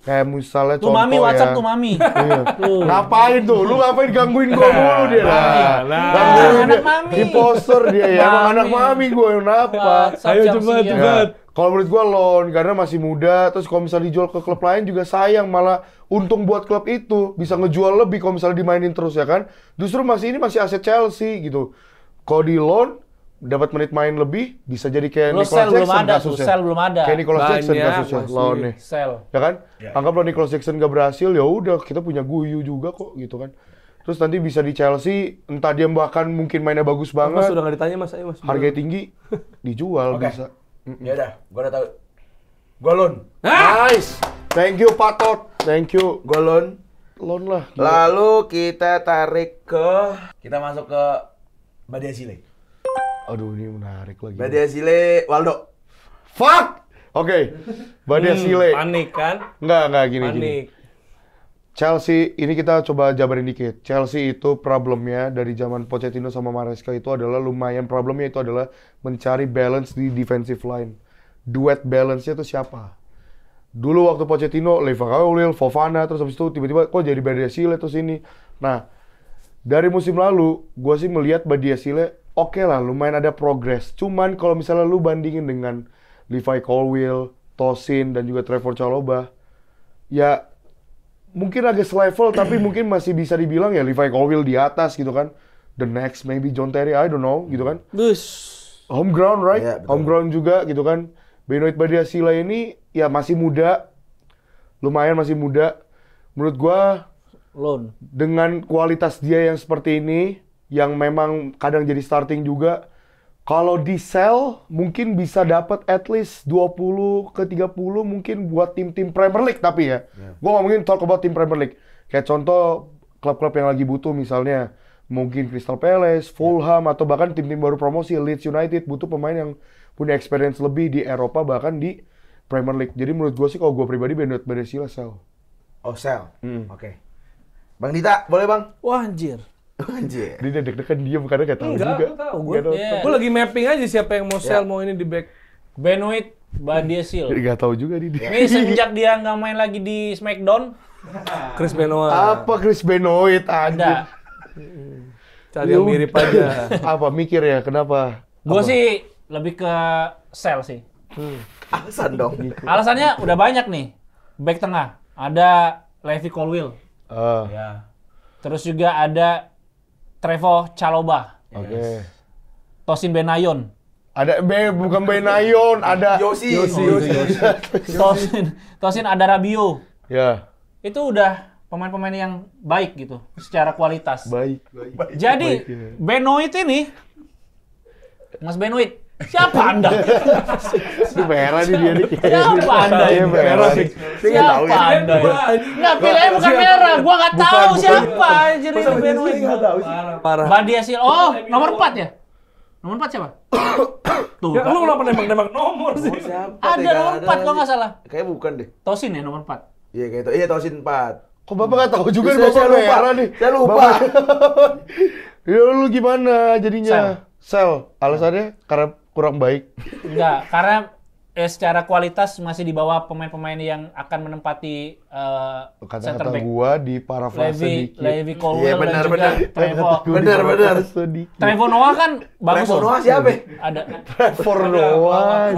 kayak misalnya Tuh contoh mami, ya. WhatsApp tuh mami. Iya. Tuh. Ngapain tuh? Lu ngapain gangguin gua mulu dia? Nah. Gangguin Anak dia. mami. Imposter dia ya. Emang Mami. anak mami gua kenapa? WhatsApp Ayo, Chelsea cepet, ya. cepet. Kalau menurut gua loan karena masih muda, terus kalau misalnya dijual ke klub lain juga sayang, malah untung buat klub itu bisa ngejual lebih kalau misalnya dimainin terus ya kan. Justru ini masih aset Chelsea gitu. Kalau di loan dapat menit main lebih bisa jadi kayak Lo Nicholas sel belum Jackson ada tuh, kasusnya. sel belum ada. Kayak Nicholas Jackson Banyak kasusnya masih. loannya. Sel. Ya kan? Anggaplah Nicholas Jackson gak berhasil, ya udah kita punya Guyu juga kok gitu kan. Terus nanti bisa di Chelsea, entah dia bahkan mungkin mainnya bagus Mas banget, sudah nggak ditanya Mas, ayo Mas. harganya tinggi, dijual Oke. bisa. ya udah, gua udah tahu. Gua loan. Nice. Thank you Patot. Thank you. Gua loan. Loan lah. Lalu kita tarik kita masuk ke Badia Sile. Aduh ini menarik lagi. Badia Sile Waldo. Fuck. Oke. Badia Sile. Panik kan? Enggak gini. Panik. Chelsea, ini kita coba jabarin dikit. Chelsea itu problemnya dari zaman Pochettino sama Maresca itu adalah lumayan problemnya itu adalah mencari balance di defensive line. Duet balance-nya itu siapa? Dulu waktu Pochettino, Leverkusen, Fofana, terus habis itu tiba-tiba kok jadi Badia Sile terus ini. Nah, dari musim lalu, gue sih melihat Badia Sile oke lah, lumayan ada progres. Cuman kalau misalnya lu bandingin dengan Levi Colwill, Tosin, dan juga Trevor Chalobah, ya mungkin agak selevel tapi mungkin masih bisa dibilang ya Levi Colwill di atas gitu kan. The next maybe John Terry, I don't know gitu kan. Bus. Home ground right? Iya, betul. Home ground juga gitu kan. Benoit Badia Sila ini ya masih muda. Lumayan masih muda. Menurut gua Loan. dengan kualitas dia yang seperti ini yang memang kadang jadi starting juga, kalau di sell mungkin bisa dapat at least 20 ke 30 mungkin buat tim-tim Premier League tapi ya. Gua ngomongin talk about tim Premier League. Kayak contoh klub-klub yang lagi butuh misalnya mungkin Crystal Palace, Fulham atau bahkan tim-tim baru promosi Leeds United butuh pemain yang punya experience lebih di Eropa bahkan di Premier League. Jadi menurut gue sih kalau gue pribadi Benoit Badia Sila sell. Oh, sell. Oke. Bang Dita, boleh Bang? Wah anjir. Anjir. Dia deg-degan diam karena gak tahu Enggak, juga. aku tahu. Nggak tahu. Iya. Gue lagi mapping aja siapa yang mau sell, Ya. mau ini di back. Benoit Badia Sile. Gak tahu juga dia. Ini semenjak dia nggak main lagi di Smackdown, Chris Benoit. Apa Chris Benoit ada. anjir? Cari yang mirip aja. Apa mikir ya kenapa? Gue sih lebih ke sell sih. Alasan dong. Alasannya udah banyak nih. Back tengah. Ada Levi Colwill. Ya. Terus juga ada Trevoh Chalobah. Oke. Tosin Benayoun. Ada bukan Benayoun, ada Yosi. Tosin ada Rabiot. Ya, Itu udah pemain-pemain yang baik gitu secara kualitas. baik. Jadi Baik, ya. Benoit ini, Mas Benoit, siapa Anda? Ini merah nih dia nih. Siapa Anda Iya, ini? merah nih. Siapa Anda? Nggak, pilihannya bukan merah. Gua nggak tahu siapa anjir ini Benoit. Parah. Badia Silva. Oh, nomor 4 ya? Nomor 4 siapa? Tuh. Ya, lu kenapa nembak-nembak nomor sih? Ada nomor 4 kalau nggak salah. Kayaknya bukan deh. Tosin ya nomor 4. Iya kayak itu. Iya Tosin 4. Kok Bapak nggak tahu juga nih, Saya Bapak lupa. merah nih. Saya lupa. Bapak- Ya lu gimana jadinya? Sel. Alasannya karena kurang baik. Enggak, karena secara kualitas masih di bawah pemain-pemain yang akan menempati center Kata-kata back. gua di parafrase dikit. Levi Colwill Iya, dan benar, juga benar. Trevoh. Benar. Trevoh Noah kan bagus Trevor loh. Noah siapa? Ada. Trevor Noah.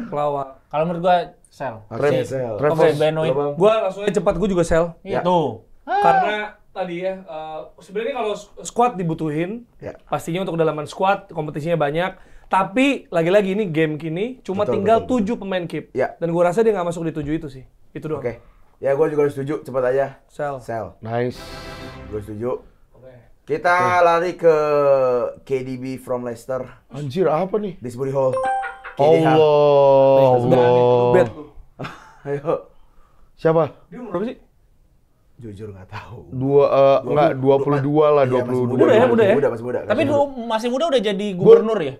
Pelawak. Kalau menurut gua Sel. Oke, Trevor. Oke, Benoit. Gua langsung aja cepat, gua juga sel. Iya Ya. tuh. Karena tadi ya, sebenarnya kalau squad dibutuhin, Ya. pastinya untuk kedalaman squad, kompetisinya banyak. Tapi lagi-lagi ini game kini cuma Betul, tinggal betul, 7 pemain keep. Ya. Dan gua rasa dia nggak masuk di 7 itu sih. Itu doang. Oke. Ya gue juga setuju. Cepat aja. Sel. Nice. Gue setuju. Oke. Kita lari ke KDB from Leicester. Anjir apa nih? Disbury Hall. Allah. Bet. Ayo. Siapa? Dia umur berapa sih? Jujur nggak tahu. Enggak 22 lah, Iya, masih 22. Muda ya, muda ya? Masih muda. Tapi masih muda udah jadi gubernur ya?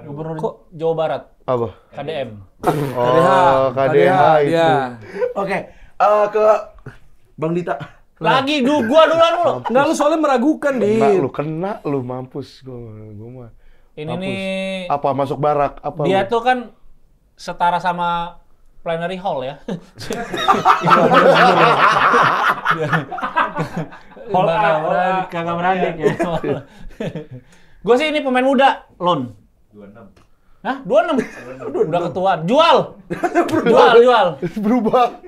Gubernur Jawa Barat. Apa? KDM. Oh, KDH itu. Iya. Oke. Ke Bang Dita. Lagi gua duluan mulu. Enggak, lu soalnya meragukan, Kena Dit. lu, kena lu mampus gua mah. Ini Mampus. nih Apa masuk barak? Apa dia lu? tuh kan setara sama plenary hall ya. Hall A. Kagak berani ya. Gue sih ini pemain muda, loan. 26. Hah? 26? Udah ketuaan. Jual! Jual. Berubah.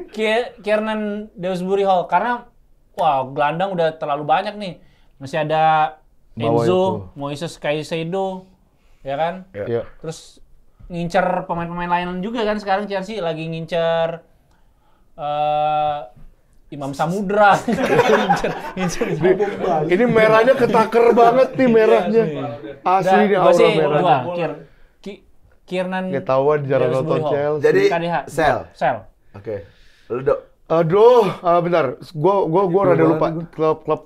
Kiernan Dewsbury Hall. Karena, wah, gelandang udah terlalu banyak nih. Masih ada Bawah Enzo, itu. Moises Caicedo, ya kan? Iya. Terus ngincer pemain-pemain lain juga kan sekarang Chelsea lagi ngincer Imam Samudra. ngincer. Ini merahnya ketaker banget nih merahnya. Asli nih Gua aura sih merahnya. dua. Kiernan Ketahuan jarang nonton Dewsbury Hall. Chelsea. Jadi KDH. Sel. Sel. Oke. Lu Dok. Aduh, bentar. Gua rada lupa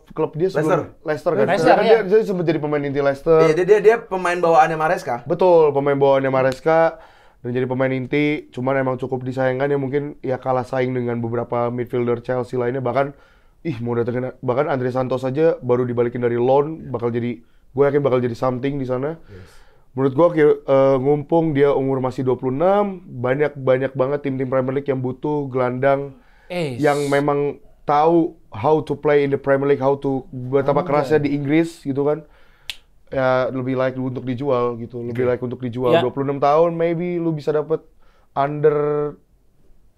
klub dia sebelum Leicester kan. Leicester, Kan ya. dia sempat jadi pemain inti Leicester. Iya, dia pemain bawaannya Maresca. Betul, pemain bawaannya Maresca dan jadi pemain inti, cuman emang cukup disayangkan ya mungkin ya kalah saing dengan beberapa midfielder Chelsea lainnya, bahkan mau datengin bahkan Andre Santos aja baru dibalikin dari loan, gue yakin bakal jadi something di sana. Menurut gue ngumpung dia umur masih 26, banyak banget tim-tim Premier League yang butuh gelandang yang memang tahu how to play in the Premier League, betapa kerasnya di Inggris gitu kan. Ya lebih like untuk dijual gitu, lebih like untuk dijual. Ya. 26 tahun maybe lu bisa dapat under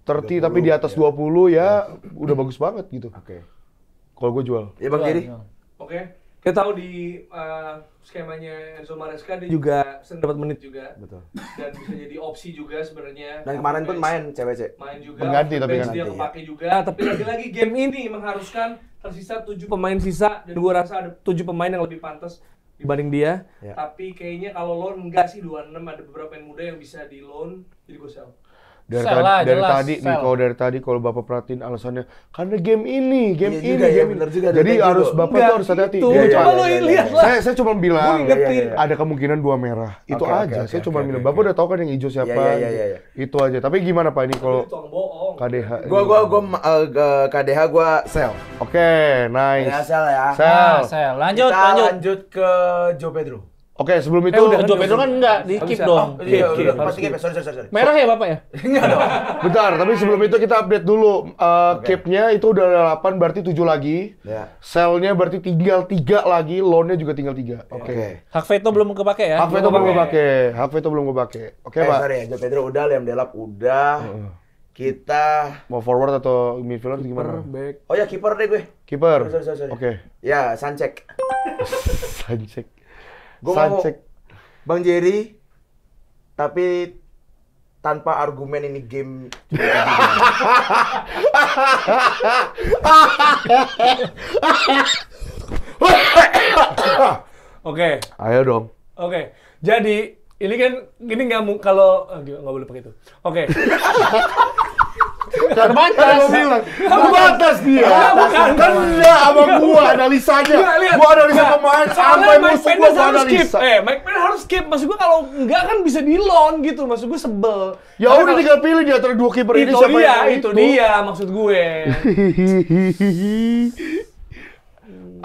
30 tapi di atas 20 ya udah bagus banget gitu. Oke. Kalau gue jual. Ya Bang Giri. Oke. Kita tahu di skemanya Enzo Maresca dia juga sering dapat menit juga. Betul. Dan bisa jadi opsi juga sebenarnya. Dan kemarin pun main CWC. Main juga. Pengganti tapi bench kan. dia kepake juga. Tapi lagi-lagi game ini mengharuskan tersisa 7 pemain sisa dan gua rasa ada 7 pemain yang lebih pantas dibanding dia. Ya. Tapi kayaknya kalau loan enggak sih 26 ada beberapa yang muda yang bisa di loan jadi gue sell. Dari Jelas, tadi nih, sell. kalau dari tadi kalau Bapak perhatiin alasannya karena game ini, Iya juga, ya, bener juga, Jadi thank you, harus Dok. Bapak Enggak, tuh harus hati-hati. itu. Iya, Coba iya, lu iya, lihat iya. lah. Saya cuma bilang ngingetin. ada kemungkinan 2 merah. Itu Oke, aja. oke, Saya oke, cuma oke, bilang. oke. Bapak udah tahu kan yang hijau siapa. Iya. Itu aja. Tapi gimana Pak ini kalau Itu bohong. KDH? Gua KDH gua sel. Oke, nice. Ya sel ya. Sel. Sel. Lanjut. Kita lanjut ke Joe Pedro. Oke, sebelum itu udah. Joe Pedro kan enggak di keep dong. Iya, Keep. udah pasti keep. Sorry. Merah ya Bapak ya? Enggak dong. bentar, tapi sebelum itu kita update dulu. Keep-nya itu udah 8 berarti 7 lagi. Ya. Sell-nya berarti tinggal 3 lagi, loan-nya juga tinggal 3. Oke. Hak veto belum kepake ya? Hak veto belum gue pakai. Hak veto belum gue pakai. Oke, Pak. Sorry ya, Joe Pedro udah, Liam Delap udah. Kita Mau forward atau midfielder atau gimana? Back. oh ya kiper deh gue. Kiper. Sorry. Oke. Ya, Sanchez. Sanchez. Gue mau Bang Jerry, tapi tanpa argumen ini game. Oke. Ayo dong. Oke. Jadi ini kan nggak kalau nggak boleh pakai itu. Oke. Terbatas dia. Bukan. Kan enggak sama gua analisanya. Nggak, lihat. Gua analisa Nggak. pemain Soalnya sampai Mike musuh Pence gua harus skip. analisa. Mike Pence harus skip. Maksud gua kalau enggak kan bisa di loan gitu. Maksud gua sebel. Ya udah tinggal pilih di antara dua kiper ini Itu siapa dia, yang itu dia maksud gue.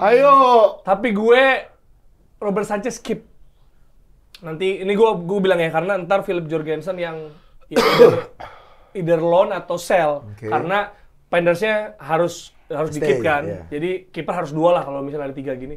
Ayo. Tapi gue Robert Sanchez skip. Nanti ini gue bilang ya karena ntar Philip Jorgensen yang either loan atau sell. Oke. Karena Pandersnya harus di keep Stay, kan. iya. Jadi kiper harus 2 lah kalau misalnya ada 3 gini.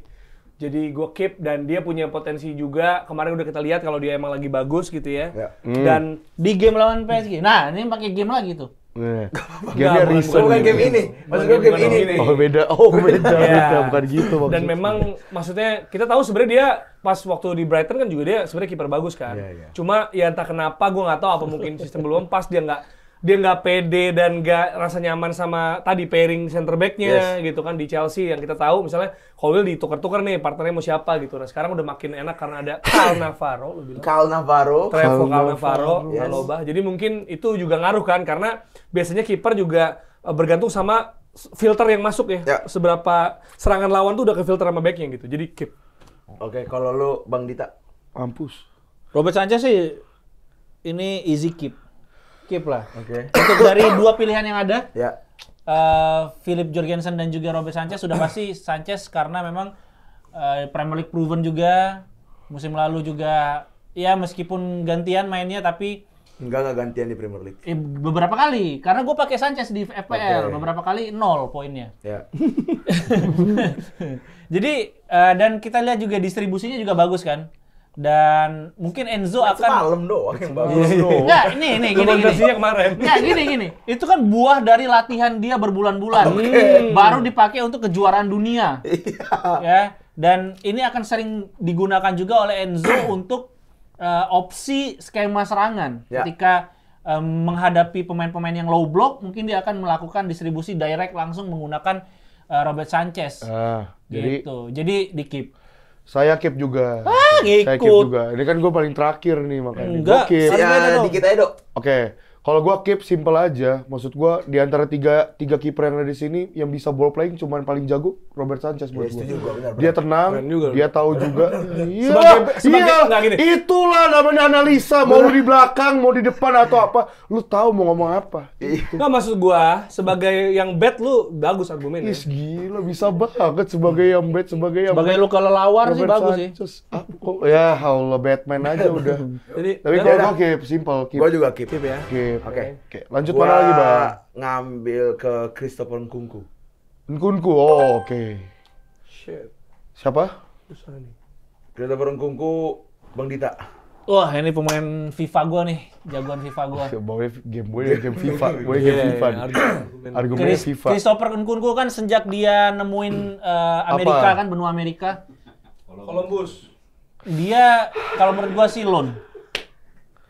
Jadi gue keep dan dia punya potensi juga. Kemarin udah kita lihat kalau dia emang lagi bagus gitu ya. Ya. Dan Di game lawan PSG. Nah, ini pakai game lagi tuh. Gamenya bukan- recent. Bukan game ini. Maksud gue game ini nih. Oh beda. Oh beda. Iya. Bukan gitu maksudnya. Dan memang maksudnya kita tahu sebenarnya dia pas waktu di Brighton kan juga dia sebenarnya kiper bagus kan. Iya, iya. Cuma ya entah kenapa gue nggak tahu apa mungkin sistem belum pas dia nggak pede dan nggak rasa nyaman sama tadi pairing center back-nya gitu kan di Chelsea yang kita tahu misalnya Colwill ditukar-tukar nih partnernya mau siapa gitu. Nah sekarang udah makin enak karena ada Cal Navarro lu bilang. Cal Navarro. Trevoh Cal Navarro, Yes. Alaba. Jadi mungkin itu juga ngaruh kan karena biasanya kiper juga bergantung sama filter yang masuk ya. Ya. Seberapa serangan lawan tuh udah ke filter sama backnya gitu. Jadi keep. Oke, kalau lu Bang Dita. Mampus. Robert Sanchez sih ini easy keep. Keep lah. Oke. Untuk dari dua pilihan yang ada, Ya. Philip Jorgensen dan juga Robert Sanchez sudah pasti Sanchez karena memang Premier League proven juga. Musim lalu juga ya meskipun gantian mainnya tapi Enggak gantian di Premier League. beberapa kali karena gue pakai Sanchez di FPL Oke. beberapa kali 0 poinnya. Ya. Jadi dan kita lihat juga distribusinya juga bagus kan. Dan mungkin Enzo akan Semalam doang yang bagus. Enggak, ini gini. Rekomendasinya kemarin. Ya gini. Itu kan buah dari latihan dia berbulan-bulan. Baru dipakai untuk kejuaraan dunia. Ya. Dan ini akan sering digunakan juga oleh Enzo untuk opsi skema serangan. Ya. Ketika menghadapi pemain-pemain yang low block, mungkin dia akan melakukan distribusi direct langsung menggunakan Robert Sanchez. Jadi Jadi di keep. saya keep juga. ngikut. Saya keep juga. Ini kan gue paling terakhir nih makanya. Enggak. Gua keep. Harus beda dong. Dikit aja, Dok. Oke, kalau gua keep simple aja. Maksud gua di antara tiga kiper yang ada di sini yang bisa ball playing cuman paling jago Robert Sanchez buat Ya, gua. setuju gua, benar. Dia tenang, Keren juga. dia tahu juga. Iya, Sebagai nggak gini. itulah namanya analisa. Mau lu di belakang, mau di depan atau apa, lu tahu mau ngomong apa. Nggak maksud gua sebagai yang bet lu bagus argumennya. Is gila bisa banget sebagai yang bet, sebagai yang Sebagai lu kelelawar sih Robert bagus sih. Sanchez. Ah, kok ya Allah Batman aja udah. Jadi Tapi udah, kalau udah. gua keep simple, keep. Gua juga keep. Keep ya. Keep. Oke. Oke. Lanjut Gua mana lagi, Bang? ngambil ke Christopher Nkunku. Nkunku. Oh, oke. Shit. Siapa? Susah nih. Christopher Nkunku, Bang Dita. Wah, ini pemain FIFA gua nih, jagoan FIFA gua. Bawa game boy game FIFA, boy game FIFA. Argumennya FIFA. Christopher Nkunku kan sejak dia nemuin Amerika Apa? kan, benua Amerika, Columbus. dia kalau menurut gua sih loan.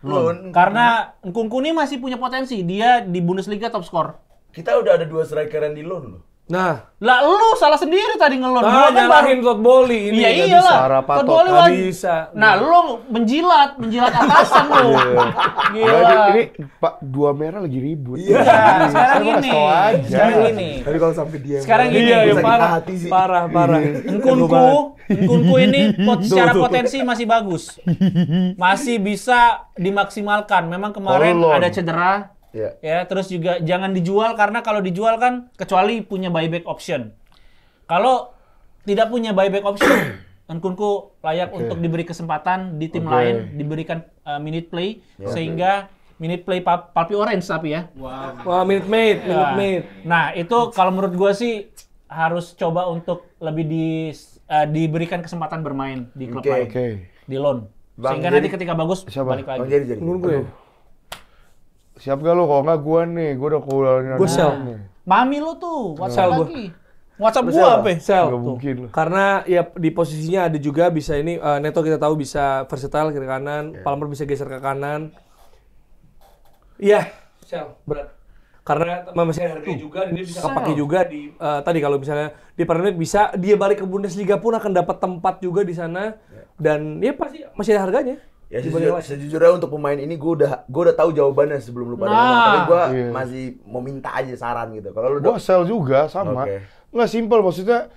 Loan. Karena Nkunku ini masih punya potensi, dia di Bundesliga top skor. Kita udah ada 2 striker yang di loan loh. Nah, Lah lu salah sendiri tadi ngelon. Gua kan nyalahin Todd Bowley ini. Iya nggak iyalah. Sarah Patok. Todd Bowley Nggak wajib. bisa. Nah, lu menjilat atasan lu. Gila. Nah, ini Pak dua merah lagi ribut. Iya. Nah, sekarang Saya gini. kasih tau aja. Sekarang gini. Tapi kalau sampai dia Sekarang gini, Iya, sakit parah. hati sih. Parah. Nkunku ini secara potensi masih bagus. Masih bisa dimaksimalkan. Memang kemarin Kalau loan. ada cedera. Iya. Ya, terus juga jangan dijual karena kalau dijual kan kecuali punya buyback option. Kalau tidak punya buyback option, Nkunku layak untuk diberi kesempatan di tim lain, diberikan minute play sehingga minute play Palpi Orange tapi ya. Wah, minute mate. Nah, itu kalau menurut gua sih harus coba untuk lebih diberikan kesempatan bermain di klub lain, Oke. di loan. Bang, Sehingga jadi- nanti ketika bagus Siapa? balik Bang lagi. jadi. Menurut gue. Siap gak lu? Kalau nggak gua nih, gua udah keluarin. Gua sell. Mami lu tuh, WhatsApp Sel gua. lagi. WhatsApp Lu gua sel, apa? Sel. Nggak mungkin lah. Karena ya di posisinya ada juga bisa ini Neto kita tahu bisa versatile kiri kanan, Palmer bisa geser ke kanan. Iya, Sel berat. Karena masih ada harga juga, dan dia bisa kepake juga di tadi kalau misalnya di Premier League bisa dia balik ke Bundesliga pun akan dapat tempat juga di sana dan ya pasti masih ada harganya. Ya Dibanding lain. sejujurnya untuk pemain ini gue udah tahu jawabannya sebelum lu pada Nah. ngomong. Tapi gue Iya. masih mau minta aja saran gitu. Kalau lu Gua sell juga sama. Oke. Nggak simpel maksudnya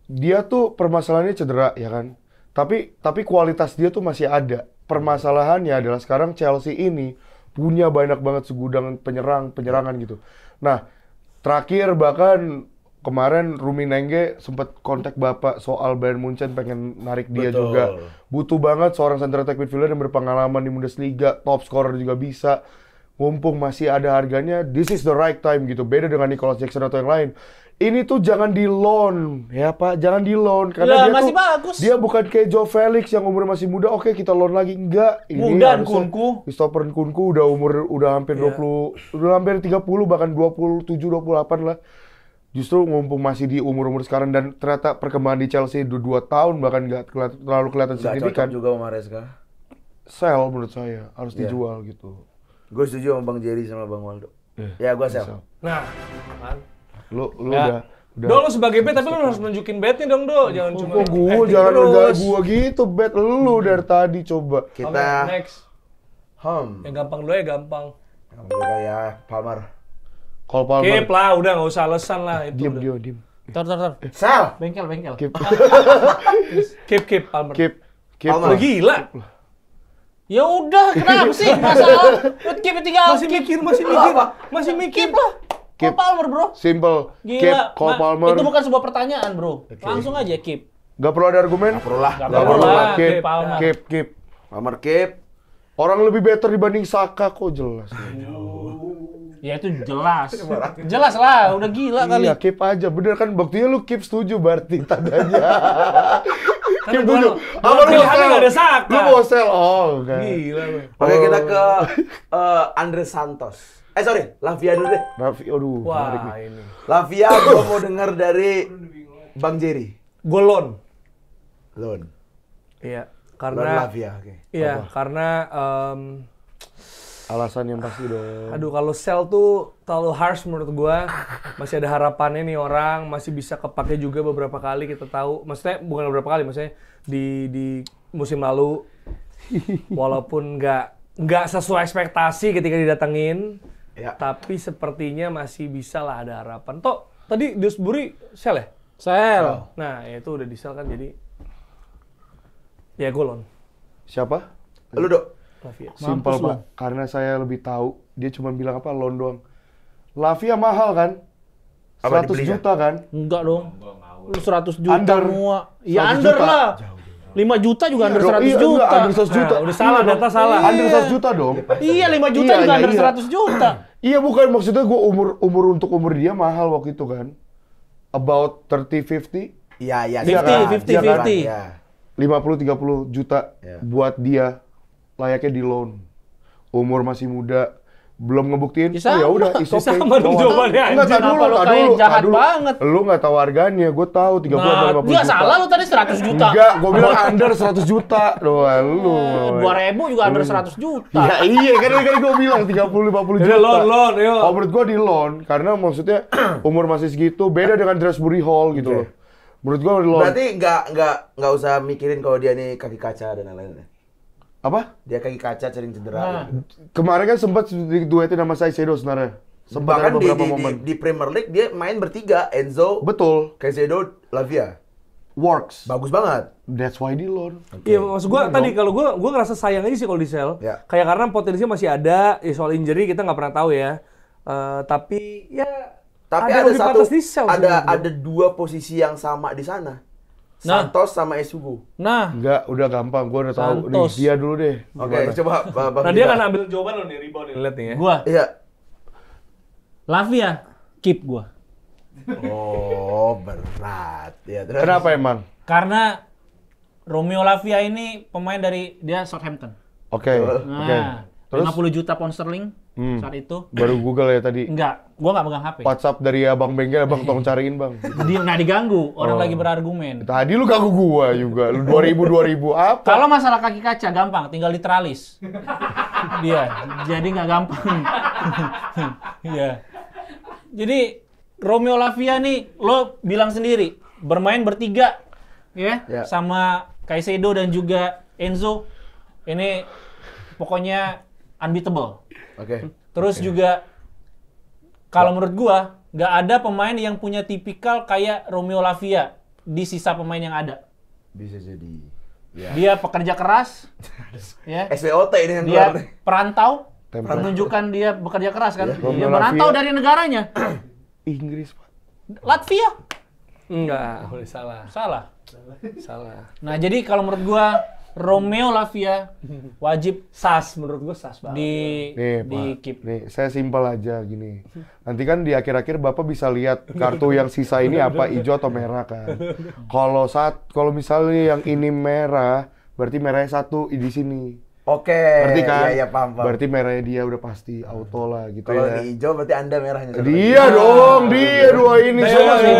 dia tuh permasalahannya cedera ya kan. Tapi kualitas dia tuh masih ada. Permasalahannya adalah sekarang Chelsea ini punya banyak banget segudang penyerangan gitu. Nah, terakhir bahkan kemarin Ruminenge sempat kontak Bapak soal Bayern Munchen pengen narik dia Betul. juga. Butuh banget seorang center attack midfielder yang berpengalaman di Bundesliga, top scorer juga bisa. Mumpung masih ada harganya, this is the right time gitu. Beda dengan Nicholas Jackson atau yang lain. Ini tuh jangan di loan, ya Pak, jangan di loan Lah, karena dia masih tuh bagus. dia bukan kayak Joe Felix yang umurnya masih muda. Oke, kita loan lagi enggak. Muda, harusnya Nkunku. Christopher Nkunku udah hampir 20, udah hampir 30 bahkan 27 28 lah. Justru mumpung masih di umur-umur sekarang dan ternyata perkembangan di Chelsea 2 tahun bahkan nggak terlalu kelihatan nggak cocok signifikan. juga sama Maresca. Sell menurut saya harus Iya. dijual gitu. Gue setuju sama Bang Jerry sama Bang Waldo. Ya gue sell. Nah, kan. Lu Ya. udah. Do lu sebagai bet tapi lu harus nunjukin betnya dong Do, jangan cuma Kok gua acting jangan terus. ngegai gua gitu, bet lu dari tadi coba. Oke, Kita next. Yang gampang dulu ya gampang. kayak Palmer. Kalau Palmer Keep lah, udah nggak usah alasan lah itu. diem udah. diem. Tar. Sell. Bengkel. Keep Keep Palmer. keep Palmer. Udah gila. Ya udah, kenapa sih masalah? Keep tinggal Masih keep. mikir. Keep lah. Keep. Cole Palmer, bro. simple. Gila. Keep Cole Palmer. Itu bukan sebuah pertanyaan, bro. Langsung aja keep. Gak perlu ada argumen. Nggak perlu lah. Nggak Gak perlu perlu lah, lah. Keep keep Palmer. keep. Palmer keep. Orang lebih better dibanding Saka kok jelas. Ya itu jelas. Jelas lah, udah gila kali. Iya, keep aja. Bener kan buktinya lu keep setuju berarti tandanya. Keep setuju. Apa lu pilihannya mau nggak ada sell? Saka. Lu mau sell? Oh, enggak. Gila lu. Oke, kita ke Andre Santos. Sorry, Lavia dulu deh. Raffi, aduh, menarik nih. Wah, ini. Lavia gue mau denger dari Bang Jerry. Golon. Loan. Iya, Loan karena Lavia, oke. iya, karena Alasan yang pasti dong. aduh kalau sell tuh terlalu harsh menurut gua. Masih ada harapannya nih orang, masih bisa kepake juga beberapa kali kita tahu. Maksudnya bukan beberapa kali, maksudnya di musim lalu walaupun nggak sesuai ekspektasi ketika didatengin, Ya. tapi sepertinya masih bisa lah ada harapan. Toh tadi Dewsbury sell ya? Sel. Nah, ya itu udah di sell kan jadi ya golon. Siapa? Lu, Dok. Lavia. Simpel Mampus Pak, karena saya lebih tahu. Dia cuma bilang apa? Loan doang. Lavia mahal kan? Apa 100 dibelinya? juta kan? Enggak dong. Lu 100 juta Under. semua. Ya 100 under juta. lah. 5 juta juga under Dong, 100 iya, juta. enggak, under 100 juta. Nah, udah salah, Iya data dong. salah. Under 100 juta dong. Iya, 5 juta Iya, juga iya, under iya. 100 juta. Iya bukan, maksudnya gue umur untuk umur dia mahal waktu itu kan. About 30-50. Iya, iya. 50, Iya kan? 50. Iya. 50-30 juta Ya. buat dia layaknya di loan. Umur masih muda, belum ngebuktiin. Ya sama. Ya udah, is Ya okay. sama dong jawabannya, Enggak, anjing. tar dulu, Kenapa lu tar kayak dulu, jahat tar dulu. banget? Lu nggak tahu harganya, gue tahu 30 Nah, sampai 50 dia juta. salah lu tadi 100 juta. Enggak, gue bilang under 100 juta. Doa lu. 2.000 juga under 100 juta. Ya iya, kan gue bilang 30-50 juta. Udah, loan, yuk. Oh, menurut gue di loan, karena maksudnya umur masih segitu, beda dengan Dewsbury Hall gitu loh. Menurut gue di loan. Berarti nggak usah mikirin kalau dia nih kaki kaca dan lain-lain. Apa? Dia kaki kaca sering cedera. Nah. gitu. Kemarin kan sempat diduetin sama Caicedo sebenarnya. Sempat Bahkan ada beberapa momen. di Premier League dia main bertiga, Enzo, Betul. Caicedo, Lavia. Works. Bagus banget. That's why di loan. Iya, maksud gua tadi kalau gua ngerasa sayang aja sih kalau di sell. Ya. Kayak karena potensinya masih ada, ya soal injury kita nggak pernah tahu ya. Tapi ya Tapi ada lebih satu, pantas di sell sih menurut gua. ada dua posisi yang sama di sana. Nah. Santos sama Esugu. Nah, Enggak, udah gampang. Gue udah tahu. Nih, Santos. dia dulu deh. Oke, Gimana? coba Bang Nah dia Dida. akan ambil jawaban lo nih, rebound nih, lihat nih ya. gua Iya. Lavia keep gua. Oh, berat. Ya, terus. Kenapa emang? Karena Romeo Lavia ini pemain dari dia Southampton. Oke. Nah, Terus? 50 juta pound sterling saat itu. Baru Google ya tadi. Enggak, gua nggak megang HP. WhatsApp dari abang bengkel, abang tolong cariin bang. Dia nggak diganggu, orang lagi berargumen. Tadi lu ganggu gua juga, lu 2000 apa? Kalau masalah kaki kaca gampang, tinggal diteralis. Dia, jadi nggak gampang. Iya. Jadi Romeo Lavia nih, lo bilang sendiri, bermain bertiga, ya, sama Caicedo dan juga Enzo. Ini pokoknya unbeatable. Terus juga kalau menurut gua nggak ada pemain yang punya tipikal kayak Romeo Lavia di sisa pemain yang ada. Bisa jadi. Ya. Dia pekerja keras, ya. SWOT ini yang Dia keluar nih. perantau, menunjukkan dia bekerja keras kan. Dia merantau dari negaranya. Inggris, Pak. Latvia. Enggak, boleh salah. Salah. Salah. Nah jadi kalau menurut gua Romeo Lavia wajib Menurut gua sas banget. Nih, di Pak. keep. Nih, saya simpel aja gini. Nanti kan di akhir-akhir Bapak bisa lihat kartu yang sisa ini apa hijau atau merah kan. Kalau misalnya yang ini merah, berarti merahnya satu di sini. Oke. Berarti kan? Iya, paham. Berarti merahnya dia udah pasti auto lah gitu Kalau ya. ini hijau berarti Anda merahnya. Dia dong, dia dua ini semua sih.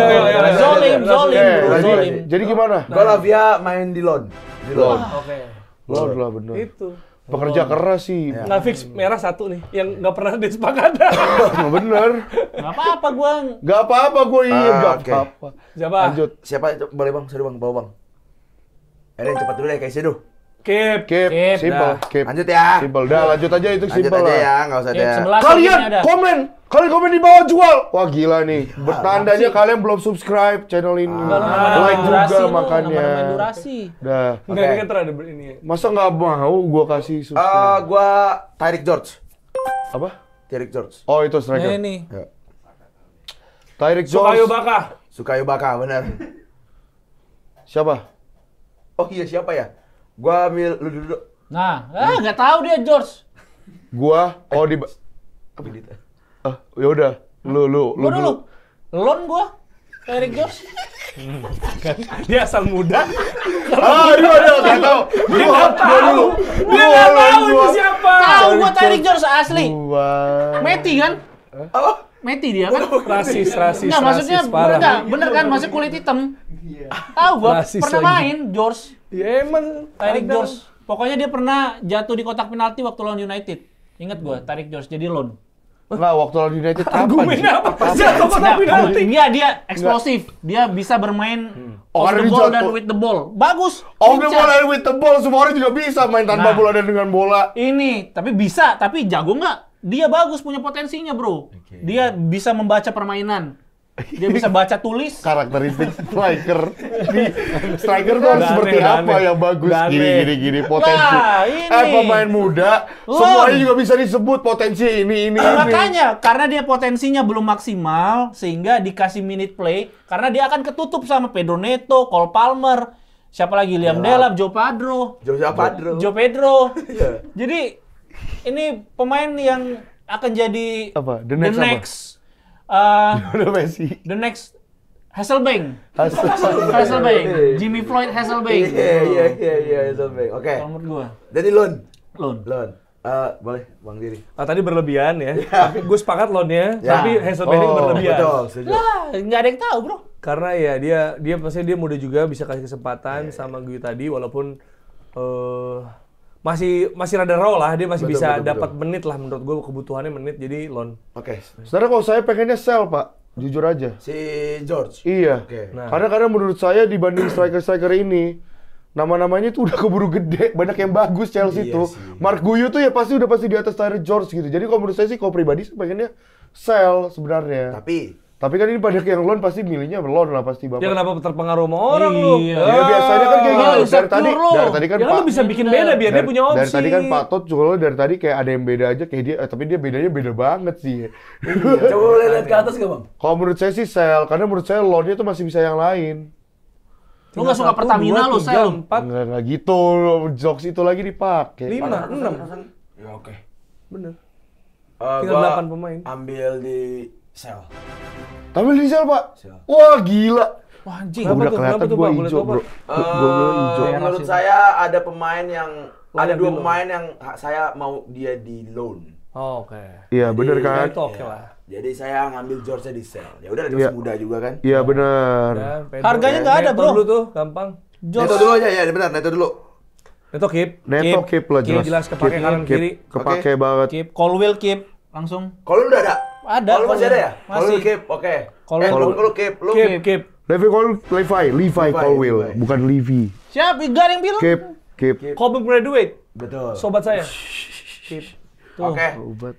Zolim, zolim. Jadi gimana? Gua Lavia main di loan. Di loan. Oke. Lord lah bener. Itu. Pekerja keras sih. Nggak fix merah satu nih, yang nggak pernah disepakati. Nggak bener. Nggak apa-apa gua. Nggak apa-apa gue nggak Oke. apa-apa. Siapa? Lanjut. Siapa? Boleh bang, sorry bang, bawa bang. Eren cepat dulu deh, Caicedo. Keep. Keep, Keep, simple, dah. keep. Lanjut ya. Simple, dah lanjut aja itu Lanjut simple aja lah. ya, nggak usah Keep ada. 11 Kalian ini ada. komen di bawah jual. Wah gila nih, bertandanya kalian belum subscribe channel ini. Like juga makanya. Main durasi. Dah. Enggak, ini kan terada ini. Masa nggak mau gua kasih subscribe? Gua Tyreek George. Apa? Tyreek George. Oh itu striker. Ini. Ya. Tyreek Sukayo George. Baka. Sukayo Baka, benar. Siapa? Oh iya, siapa ya? Gua ambil lu dulu. Nah, nggak tahu dia George. Gua di ya udah. Lu Gua dulu. Lon gua. Eric George. Dia asal muda. Iya ada nggak tahu. Dia nggak tahu. Dia nggak tahu itu siapa. Tahu gua Eric George asli. Wah. Meti kan? Apa? Meti dia kan? Rasis. Enggak, maksudnya parah. bener kan? Maksudnya kulit hitam. Tahu gua Rasis pernah lagi. main George. Ya emang. Tyreek ada. George. Pokoknya dia pernah jatuh di kotak penalti waktu lawan United. Ingat gua, Tyreek George jadi loan. Enggak, waktu lawan United kapan sih? Argumennya apa? Jatuh kotak penalti. Iya, dia eksplosif. Dia bisa bermain Oh, off karena the dia ball jatuh. dan with the ball. Bagus. Oh, the lincah. ball and with the ball, semua orang juga bisa main tanpa Nah. bola dan dengan bola. Ini, tapi bisa, tapi jago nggak? Dia bagus, punya potensinya, bro. Dia bisa membaca permainan. Dia bisa baca tulis. Karakteristik striker. Striker tuh harus Udah seperti aneh, udah apa aneh. yang bagus? Udah aneh. Gini, potensi. Lah, ini. Pemain muda, semuanya juga bisa disebut potensi ini. Makanya, karena dia potensinya belum maksimal, sehingga dikasih minute play, karena dia akan ketutup sama Pedro Neto, Cole Palmer, siapa lagi? Liam Delap, Joe Pedro. Joe Pedro. Iya. Jadi, ini pemain yang akan jadi Apa? The the next apa? next, uh, Udah Messi. the next Hasselbank. Hasil. Hasselbank. Jimmy Floyd Hasselbank. Iya, Hazelbank. Oke. Kalau menurut gua. Jadi loan. Loan. Boleh, Bang Diri. Tadi berlebihan ya. Tapi gue sepakat loannya. Ya. Tapi Hazelbank Oh, berlebihan. Betul, setuju. Lah, nggak ada yang tahu, bro. Karena ya dia pasti dia muda juga, bisa kasih kesempatan sama gue tadi walaupun masih rada raw lah, dia masih Betul, bisa betul, dapat menit lah, menurut gue kebutuhannya menit, jadi loan. Oke. Sebenarnya kalau saya pengennya sell, Pak. Jujur aja. Si George. Iya. Oke. Nah. Karena menurut saya dibanding striker-striker ini, nama-namanya tuh udah keburu gede, banyak yang bagus Chelsea Iya tuh. sih. Mark Guehi tuh ya pasti di atas Tyreek George gitu. Jadi kalau menurut saya sih, kalau pribadi sih pengennya sell sebenarnya. Tapi kan ini banyak yang loan, pasti milihnya loan lah pasti Bapak. Dia kenapa terpengaruh sama orang lu? Iya. Ya biasanya kan kayak Ah, gitu. insecure Dari tadi kan Ya lu bisa bikin beda biar dia punya opsi. Dari tadi kan Pak Tot juga dari tadi kayak ada yang beda aja kayak dia, tapi dia bedanya beda banget sih. Coba boleh lihat ke atas nggak, Bang? Kalau menurut saya sih sell, karena menurut saya loan-nya tuh masih bisa yang lain. Lu nggak suka Pertamina lu, Sel? 4, Nggak gitu, jokes itu lagi dipakai. 5, 6. Ya oke. Bener. Tinggal 8 pemain. Ambil di sell. Tapi di sel Pak. Sel. Wah gila. Wah, anjing. Kenapa Udah tuh? kelihatan Kenapa tuh, gue Pak? Boleh hijau tahu, bro. Pak? Gue bilang hijau. Merah Menurut sih. saya ada pemain yang ada layak 2 di loan. pemain yang saya mau dia di loan. Oh, oke. Iya bener Jadi, kan? Itu oke lah. Jadi saya ngambil George di sell. Ya udah, Iya. masih muda juga kan. Iya bener. Ya, Pedro. Harganya nggak ada, Neto bro. dulu tuh, gampang. Neto dulu aja ya, benar, Neto dulu. Neto keep. Neto keep lah jelas. Jelas kepake Keep, kanan keep. kiri. Kepake banget. Keep, Colwill keep langsung. Kalau udah ada? Ada, Kalau masih ada ya? masih. Kalau keep, oke. Kalau- Kalau keep, lu Keep. Levi Colwill, Levi. bukan Levi. Siapa? Gak ada yang bilang. Keep. Kobe graduate. betul. Sobat saya. Keep. Tuh. Oke. Obat.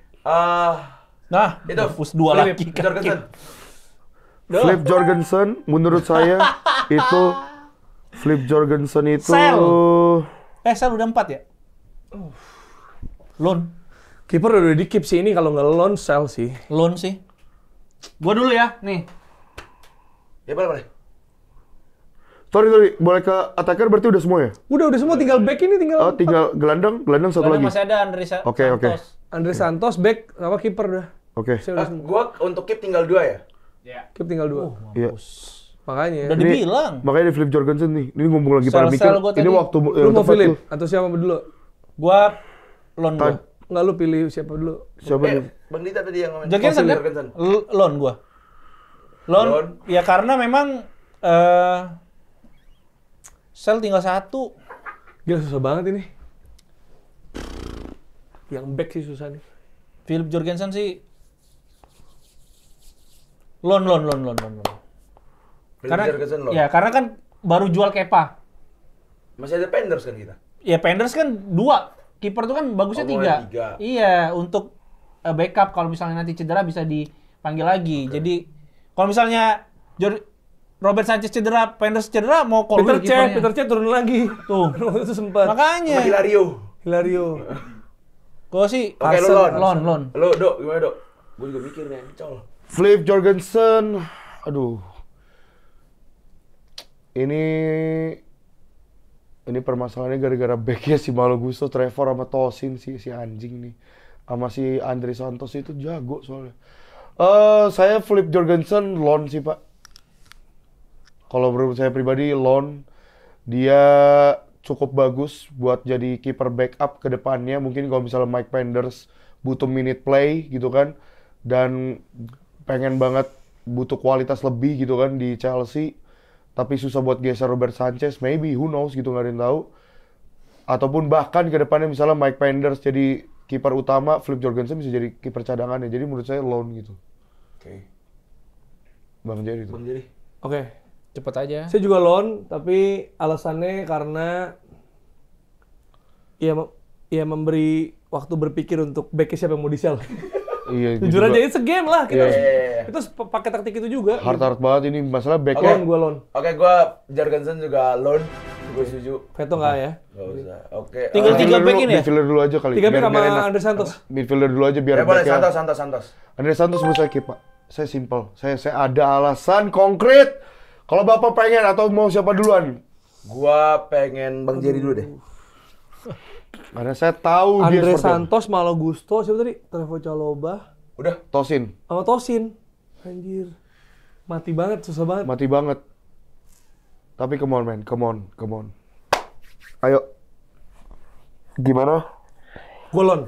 Nah, Itu, hapus 2 Philip, lagi. Jorgensen. Flip Jorgensen, menurut saya itu Flip Jorgensen itu Sell. Sel udah 4 ya? Loan. Kiper udah di keep sih ini kalau nggak loan sell sih. Loan sih. Gua dulu ya, nih. Ya boleh. Sorry, boleh ke attacker berarti udah semua ya? Udah semua tinggal back ini Oh, tinggal tinggal gelandang satu Karena lagi. masih ada Andri Santos. Oke. Andre Santos back apa kiper udah. Oke. Saya udah semua. Gua untuk keep tinggal 2 ya. Keep tinggal 2. Iya. Makanya. Udah dibilang. Makanya di Flip Jorgensen nih. Ini ngomong lagi pada Sel-sel mikir. gua Ini tadi. waktu Lu mau tepat Philip tuh. atau siapa dulu? Gua loan gua. Nggak lu pilih siapa dulu? Siapa nih? Bang Dita tadi yang ngomongin. Jorgensen kan? Jorgensen. Loan gua. Loan. Loan. Ya karena memang Sel tinggal 1. Gila susah banget ini. Yang back sih susah nih. Philip Jorgensen sih loan. Philip Jorgensen loan. Ya, karena kan baru jual Kepa. Masih ada Penders kan kita. Ya Penders kan 2. Kiper tuh kan bagusnya Oh, mulai 3. 3. Iya, untuk backup kalau misalnya nanti cedera bisa dipanggil lagi. Jadi kalau misalnya Robert Sanchez cedera, Penders cedera, mau Colwill kipernya. Peter Cech turun lagi. Tuh. Waktu itu sempat. Makanya. Sama Hilario. Hilario. Gua sih Oke, lu Arsenal, loan. Lu, Dok, gimana, Dok? Gua juga mikir nih, col. Flip Jorgensen. Aduh. Ini permasalahannya gara-gara backnya si Malo Gusto, Trevor sama Tosin si anjing nih. Sama si Andre Santos itu jago soalnya. Saya Flip Jorgensen loan sih, Pak. Kalau menurut saya pribadi loan, dia cukup bagus buat jadi kiper backup ke depannya. Mungkin kalau misalnya Mike Penders butuh minute play gitu kan, dan pengen banget butuh kualitas lebih gitu kan di Chelsea, tapi susah buat geser Robert Sanchez, maybe, who knows gitu, nggak ada yang tahu. Ataupun bahkan ke depannya misalnya Mike Penders jadi kiper utama, Flip Jorgensen bisa jadi kiper cadangannya. Jadi menurut saya loan gitu. Oke. Bang Jerry itu. Bang Jerry. Oke. Cepet aja. Saya juga loan, tapi alasannya karena ya memberi waktu berpikir untuk backnya siapa yang mau di-sell. Iya, Jujur aja, it's a game lah. Kita Iya. itu pakai taktik itu juga. hard banget ini masalah backnya. Loan, gua loan. Oke, gua Jorgensen juga loan. Gua setuju. Veto nggak ya? Gak usah. Oke. Tinggal tiga back ini ya? Midfielder dulu aja kali. 3 back biar sama enak. Andre Santos. Midfielder dulu aja biar Ya boleh, backnya. Santos. Andre Santos menurut saya keep, Pak. Saya simple. Saya ada alasan konkret. Kalau Bapak pengen atau mau siapa duluan? Gua pengen Bang Jerry dulu deh. Karena saya tahu dia Andre seperti apa. Santos, Malo Gusto, siapa tadi? Trevoh Chalobah, Udah. Tosin, sama Tosin. Anjir. Mati banget, susah banget. mati banget. Tapi come on, man. Come on. Ayo. Gimana? Gua loan.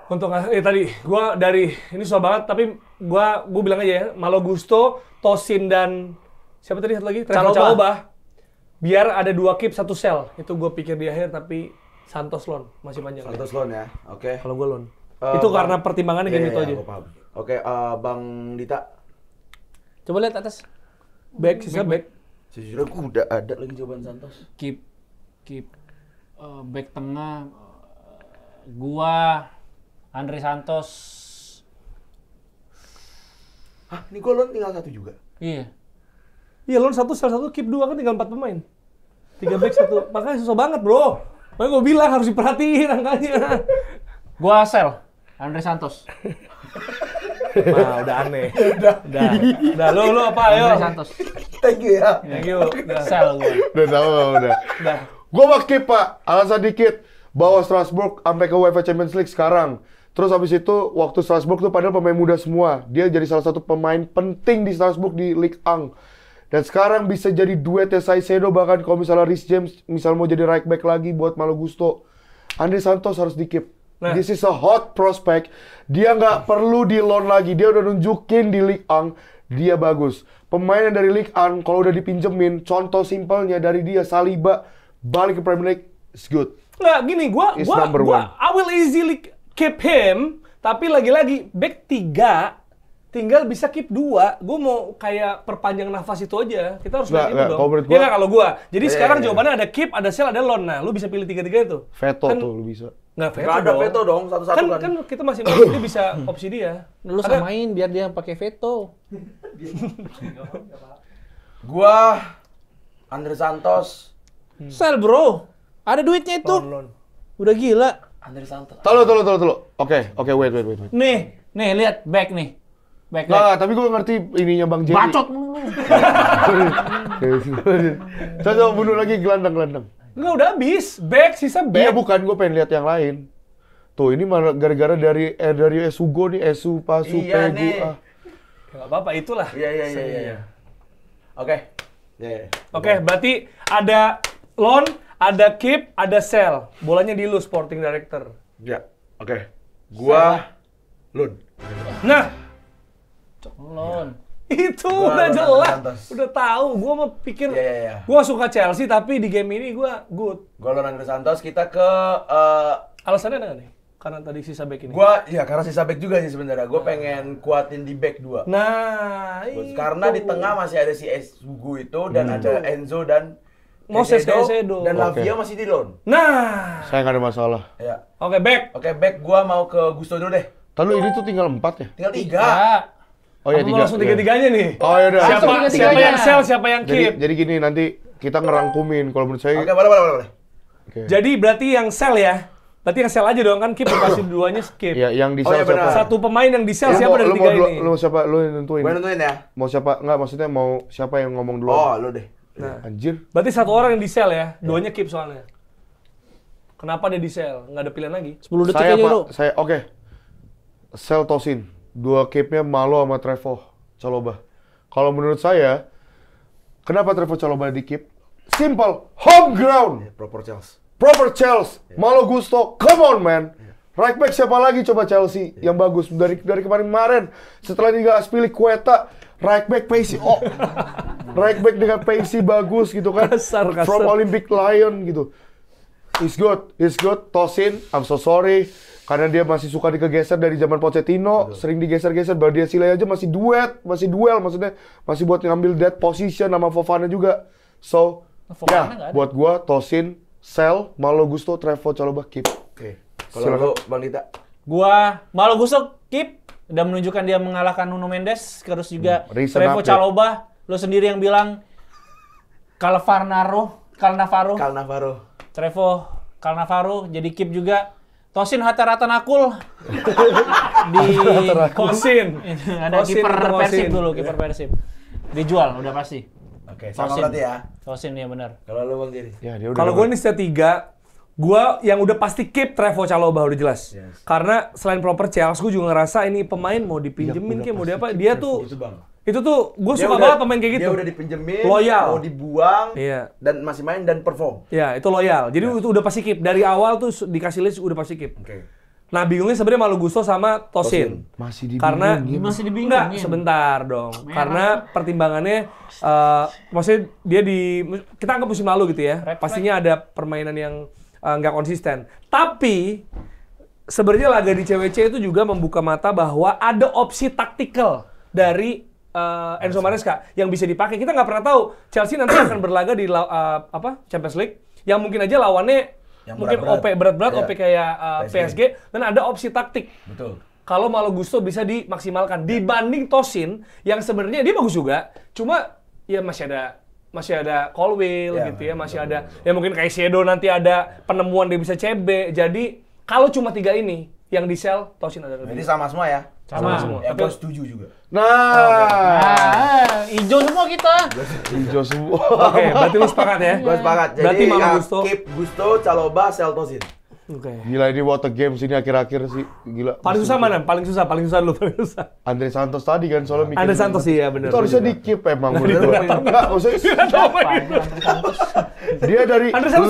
Untuk tadi gua dari ini susah banget, tapi gua bilang aja ya, Malo Gusto, Tosin dan siapa tadi satu lagi? Trevoh Chalobah. Chalobah. Biar ada 2 keep 1 sell. Itu gua pikir di akhir, tapi Santos loan masih panjang. Santos loan ya. Oke. Kalau gua loan. Bang- Itu karena pertimbangannya gini Iya, itu aja. gua paham. Oke, Bang Dita. Coba lihat atas. Back, sisa back. Sejujurnya gua udah ada lagi jawaban Santos. Keep back tengah gua Andre Santos. Hah, ini gua loan tinggal 1 juga. Iya. Iya, loan 1 sell 1 keep 2 kan tinggal 4 pemain. 3 back 1. Makanya susah banget, Bro. Makanya gua bilang harus diperhatiin angkanya. Gua sell Andre Santos. Nah, udah aneh. Udah, lu apa ayo? Andre Santos. Thank you ya. Thank you. Udah. Sell gua. Udah tahu, udah. Gue mau skip, Pak. Alasan dikit. Bawa Strasbourg sampai ke UEFA Champions League sekarang. Terus habis itu waktu Strasbourg tuh padahal pemain muda semua. Dia jadi salah satu pemain penting di Strasbourg di Ligue 1. Dan sekarang bisa jadi duetnya Caicedo, bahkan kalau misalnya Reece James misal mau jadi right back lagi buat Malo Gusto. Andre Santos harus di-keep. Nah. This is a hot prospect. Dia nggak perlu di-loan lagi. Dia udah nunjukin di Ligue 1, dia bagus. Pemain yang dari Ligue 1, kalau udah dipinjemin, contoh simpelnya dari dia, Saliba, balik ke Premier League, it's good. Nggak, gini, Is number one. I will easily keep him, tapi lagi-lagi back 3 tinggal bisa keep 2. Gue mau kayak perpanjang nafas itu aja. Kita harus lihat itu dong. kalau menurut Iya gua- nggak kalau gue. Jadi Iya, sekarang iya. jawabannya ada keep, ada sell, ada loan. Nah, lu bisa pilih 3-3 itu. Veto Kan- tuh lu bisa. Nggak veto Nggak ada dong. veto dong, satu-satu Kan, kan. kan kita masih dia bisa opsi dia. Lu Ada- samain biar dia pakai veto. Gua Andre Santos. Sel bro, ada duitnya itu. Loan. Udah gila. Andre Santos. Tunggu. Oke, wait. Nih lihat back nih. Back. Nggak, tapi gue ngerti ininya Bang Jerry. Bacot mulu lu. Coba bunuh lagi gelandang. Nggak, udah habis. Back, sisa Iya back. bukan, gue pengen lihat yang lain. Tuh ini malah gara-gara dari Esugo nih, Esu Pasu Iya, Pegu. nih. Nggak apa-apa, itulah. Iya. Oke. Iya. Oke, berarti ada loan, ada keep, ada sell. Bolanya di lu, sporting director. Ya. Oke. Gua Lun. Nah, Lon. itu Gua udah Ronaldo jelas. Santos. Udah tahu. Gua mau pikir, Iya. gua suka Chelsea, tapi di game ini gua good. Gua Andre Santos. Kita ke Alasannya ada nggak nih? Karena tadi sisa back ini. karena sisa back juga sih sebenarnya. Gua pengen kuatin di back 2. Nah, Karena di tengah masih ada si Esugo itu dan ada Enzo dan Moses Caicedo. dan Oke. Lavia masih di loan. Nah, Saya nggak ada masalah. Ya. oke back. Oke, back gua mau ke Gusto dulu deh. Lalu ini tuh tinggal 4 ya? Tinggal 3. Oh ya Apa mau langsung 3-3-nya nih? Oh ya udah. Siapa, Langsung siapa 3-3-nya. yang sell, siapa yang keep? Jadi gini nanti kita ngerangkumin kalau menurut saya. Oke, boleh. Oke. Jadi berarti yang sell ya? Berarti yang sell aja dong kan, keep pasti duanya skip. Ya, yang di Oh, iya, sell siapa? benar. Satu pemain yang di sell Lu siapa mau- dari lu 3 mau dulu- ini? Lu siapa? Lu yang nentuin. Gua nentuin ya. Mau siapa? Enggak, maksudnya mau siapa yang ngomong dulu? Oh, lu deh. Nah, Anjir. berarti satu orang yang di sell ya, duanya keep soalnya. Kenapa dia di sell? Nggak ada pilihan lagi. 10 detik Saya aja Pak, lu. saya oke. Sell Tosin. 2 keep-nya Malo sama Trevoh Chalobah. Kalau menurut saya, kenapa Trevoh Chalobah di keep? Simple, home ground. Proper Chelsea. Proper Chelsea, Malo Gusto, come on man. Right back siapa lagi coba Chelsea yang bagus dari kemarin-kemarin. Setelah dia pilih Kueta, right back Pacey. Oh. Right back dengan Pacey bagus gitu kan. Kasar. From Olympic Lyon gitu. He's good. Tosin, I'm so sorry. Karena dia masih suka dikegeser dari zaman Pochettino, sering digeser-geser. Dia Silai aja masih duel, maksudnya masih buat ngambil dead position sama Fofana juga. So, Fofana ya, nggak ada. buat gua Tosin, Sell, Malo Gusto, Trevoh Chalobah keep. Oke. Kalau Silakan. lu Bang Dita. Gua Malo Gusto keep. Udah menunjukkan dia mengalahkan Nuno Mendes, terus juga Recent Trevoh update. Chalobah. Lu sendiri yang bilang Cannavaro. Kal Navarro. Trevoh Cannavaro jadi keep juga. Tosin Hatarata Nakul di Kosin. ada Kosin kiper untuk Persib Kosin. dulu, kiper Persib. Dijual udah pasti. Oke, sama Tosin. berarti ya. Tosin ya benar. Kalau lu Bang Jerry. Ya, dia udah. Kalau gue nih setiap 3, gue yang udah pasti keep Trevoh Chalobah udah jelas. Yes. Karena selain proper Chelsea, gue juga ngerasa ini pemain mau dipinjemin kayak mau dia apa, dia tuh Itu Bang. itu tuh gue Dia suka udah- banget pemain kayak gitu. Dia udah dipinjemin, Loyal. mau dibuang, Iya. dan masih main dan perform. Ya, itu loyal. Jadi itu udah pasti keep. Dari awal tuh dikasih list udah pasti keep. Oke. Nah, bingungnya sebenarnya Malo Gusto sama Tosin. masih dibingungin. Karena Masih dibingungin. Enggak, sebentar dong. Karena pertimbangannya maksudnya dia kita anggap musim lalu gitu ya. Red flag. Pastinya ada permainan yang nggak konsisten. Tapi sebenarnya laga di CWC itu juga membuka mata bahwa ada opsi taktikal dari Enzo Maresca yang bisa dipakai. Kita nggak pernah tahu Chelsea nanti akan berlaga di Champions League yang mungkin aja lawannya Yang mungkin berat-berat. OP berat-berat, Iya. OP kayak PSG. PSG, dan ada opsi taktik. Betul. Kalau Malo Gusto bisa dimaksimalkan dibanding Tosin yang sebenarnya dia bagus juga, cuma ya masih ada Colwill Ya, gitu ya, masih betul, ada betul. ya mungkin Caicedo nanti ada penemuan dia bisa CB. Jadi kalau cuma 3 ini yang di sell, Tosin ada Jadi lebih. sama semua ya. Sama. semua. Ya, Tapi gue setuju juga. Nah, Hijau semua kita. hijau semua. oke, berarti lu sepakat ya? Gue sepakat. Jadi Berarti Malo ya, Gusto. keep Gusto, Chalobah, sell Tosin. Oke. Gila ini Water Games ini akhir-akhir sih, gila. Paling susah mana? Paling susah dulu, paling susah. Andre Santos tadi kan soalnya mikir. Andre Santos iya benar. Itu harusnya di-keep emang bener. Enggak, maksudnya Siapa ini Andre Santos? dia dari Andre Santos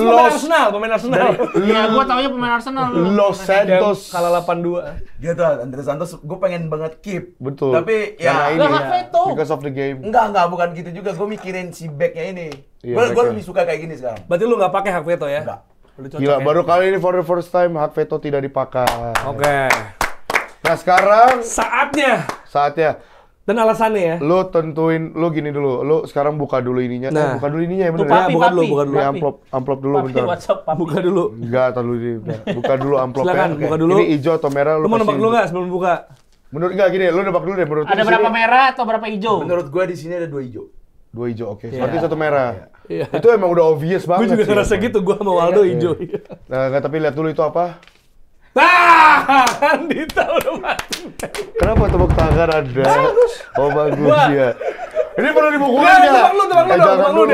pemain Arsenal. Iya, gua taunya pemain Arsenal. Los Santos. Kalah 8-2. Dia tuh Andre Santos, gue pengen banget keep. Betul. Tapi Karena ya ini, hak veto. because of the game. enggak bukan gitu juga. Gue mikirin si backnya ini. Iya, Gue backnya. lebih suka kayak gini sekarang. Berarti lu nggak pakai hak veto ya? Enggak. Lu cocok Gila, ya? baru kali ini for the first time hak veto tidak dipakai. Oke. Nah sekarang saatnya Dan alasannya ya? lu tentuin, lu gini dulu, lu sekarang buka dulu ininya. Nah. Buka dulu ininya ya bener Tuh, ya? papi, buka dulu, papi. buka dulu. Ini Papi. amplop dulu Papi bentar. WhatsApp, papi. Buka dulu. Enggak, taruh dulu. Buka dulu amplopnya. Silakan, buka dulu. Ini hijau atau merah Lu mau nebak kasih- dulu nggak sebelum buka? Menurut enggak gini, lu nebak dulu deh menurut lu Ada di berapa sini- merah atau berapa hijau? Menurut gue di sini ada 2 hijau. 2 hijau, oke. Iya. Berarti 1 merah. Iya. Itu emang udah obvious Gue banget juga sih, ngerasa emang. gitu, gue sama Waldo hijau. Nah, enggak, tapi lihat dulu itu apa? Kan Dita udah mati. Kenapa tepuk tangan ada? Oh bagus Gua- ya. Ini perlu dibukuin Nggak, ya? tebak lu dong,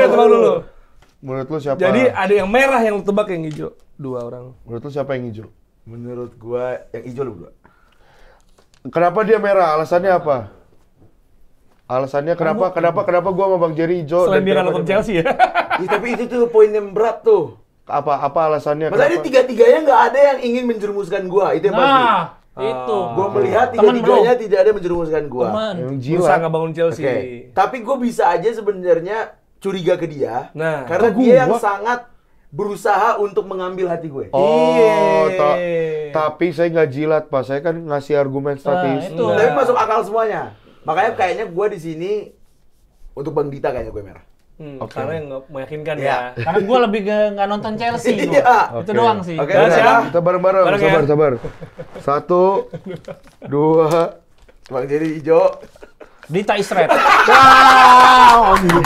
tebak dulu. Menurut lu siapa? Jadi ada yang merah yang lu tebak yang hijau. 2 orang. Menurut lu siapa yang hijau? Menurut gue yang hijau lu berdua. Kenapa dia merah? Alasannya apa? Alasannya kenapa gua sama Bang Jerry hijau Selain dia kenapa nonton dia Chelsea ya. Ya, tapi itu tuh poin yang berat tuh. merah? Apa alasannya? Masalahnya Kenapa? tiga-tiganya nggak ada yang ingin menjerumuskan gua, itu yang pasti. Nah, itu. Gua melihat Temen, tiga-tiganya tidak ada menjerumuskan gua. Temen. Emang Berusaha gila. ngebangun Chelsea. Oke. Tapi gua bisa aja sebenarnya curiga ke dia. Nah. Karena Kok dia yang gua? sangat berusaha untuk mengambil hati gue. Oh, Iya. tapi saya nggak jilat, Pak. Saya kan ngasih argumen statistik. itu. Tapi masuk akal semuanya. Makanya kayaknya gua di sini untuk Bang Dita kayaknya gue merah. Oke. Karena yang nggak meyakinkan Iya. ya. Karena gue lebih nggak nonton Chelsea. gua. Iya. Itu Oke. doang sih. Oke, Udah, udah. siap? Kita bareng-bareng, Bareng ya? sabar. 1, 2, Bang Jerry hijau. Dita Isret. wow, gitu.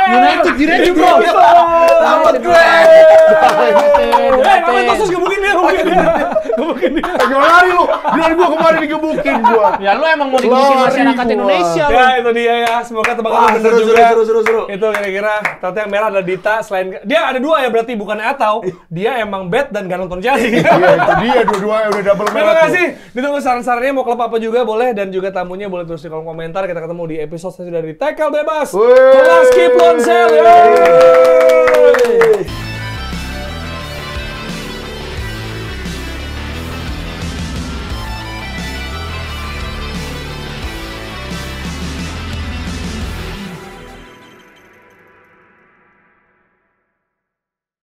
United bro. Selamat gue. Kamu Tosus gebukin dia. Jangan lari lu. Biar gua kemarin digebukin gua. Ya lu emang mau digebukin Lari masyarakat gua. Indonesia lu. Ya itu dia ya. Semoga tebakan Wah, lu bener seru, juga. seru. Itu kira-kira. Ternyata yang merah adalah Dita. Selain dia ada 2 ya berarti bukan atau dia emang bet dan gak nonton Chelsea. Iya, itu dia dua-duanya udah double merah. Terima tuh. kasih. Ditunggu saran-sarannya mau klub apa juga boleh dan juga tamunya boleh tulis di kolom komentar. Kita ketemu di episode selanjutnya dari Tackle Bebas. Wih. Kelas Keep Lonsel. Yeay.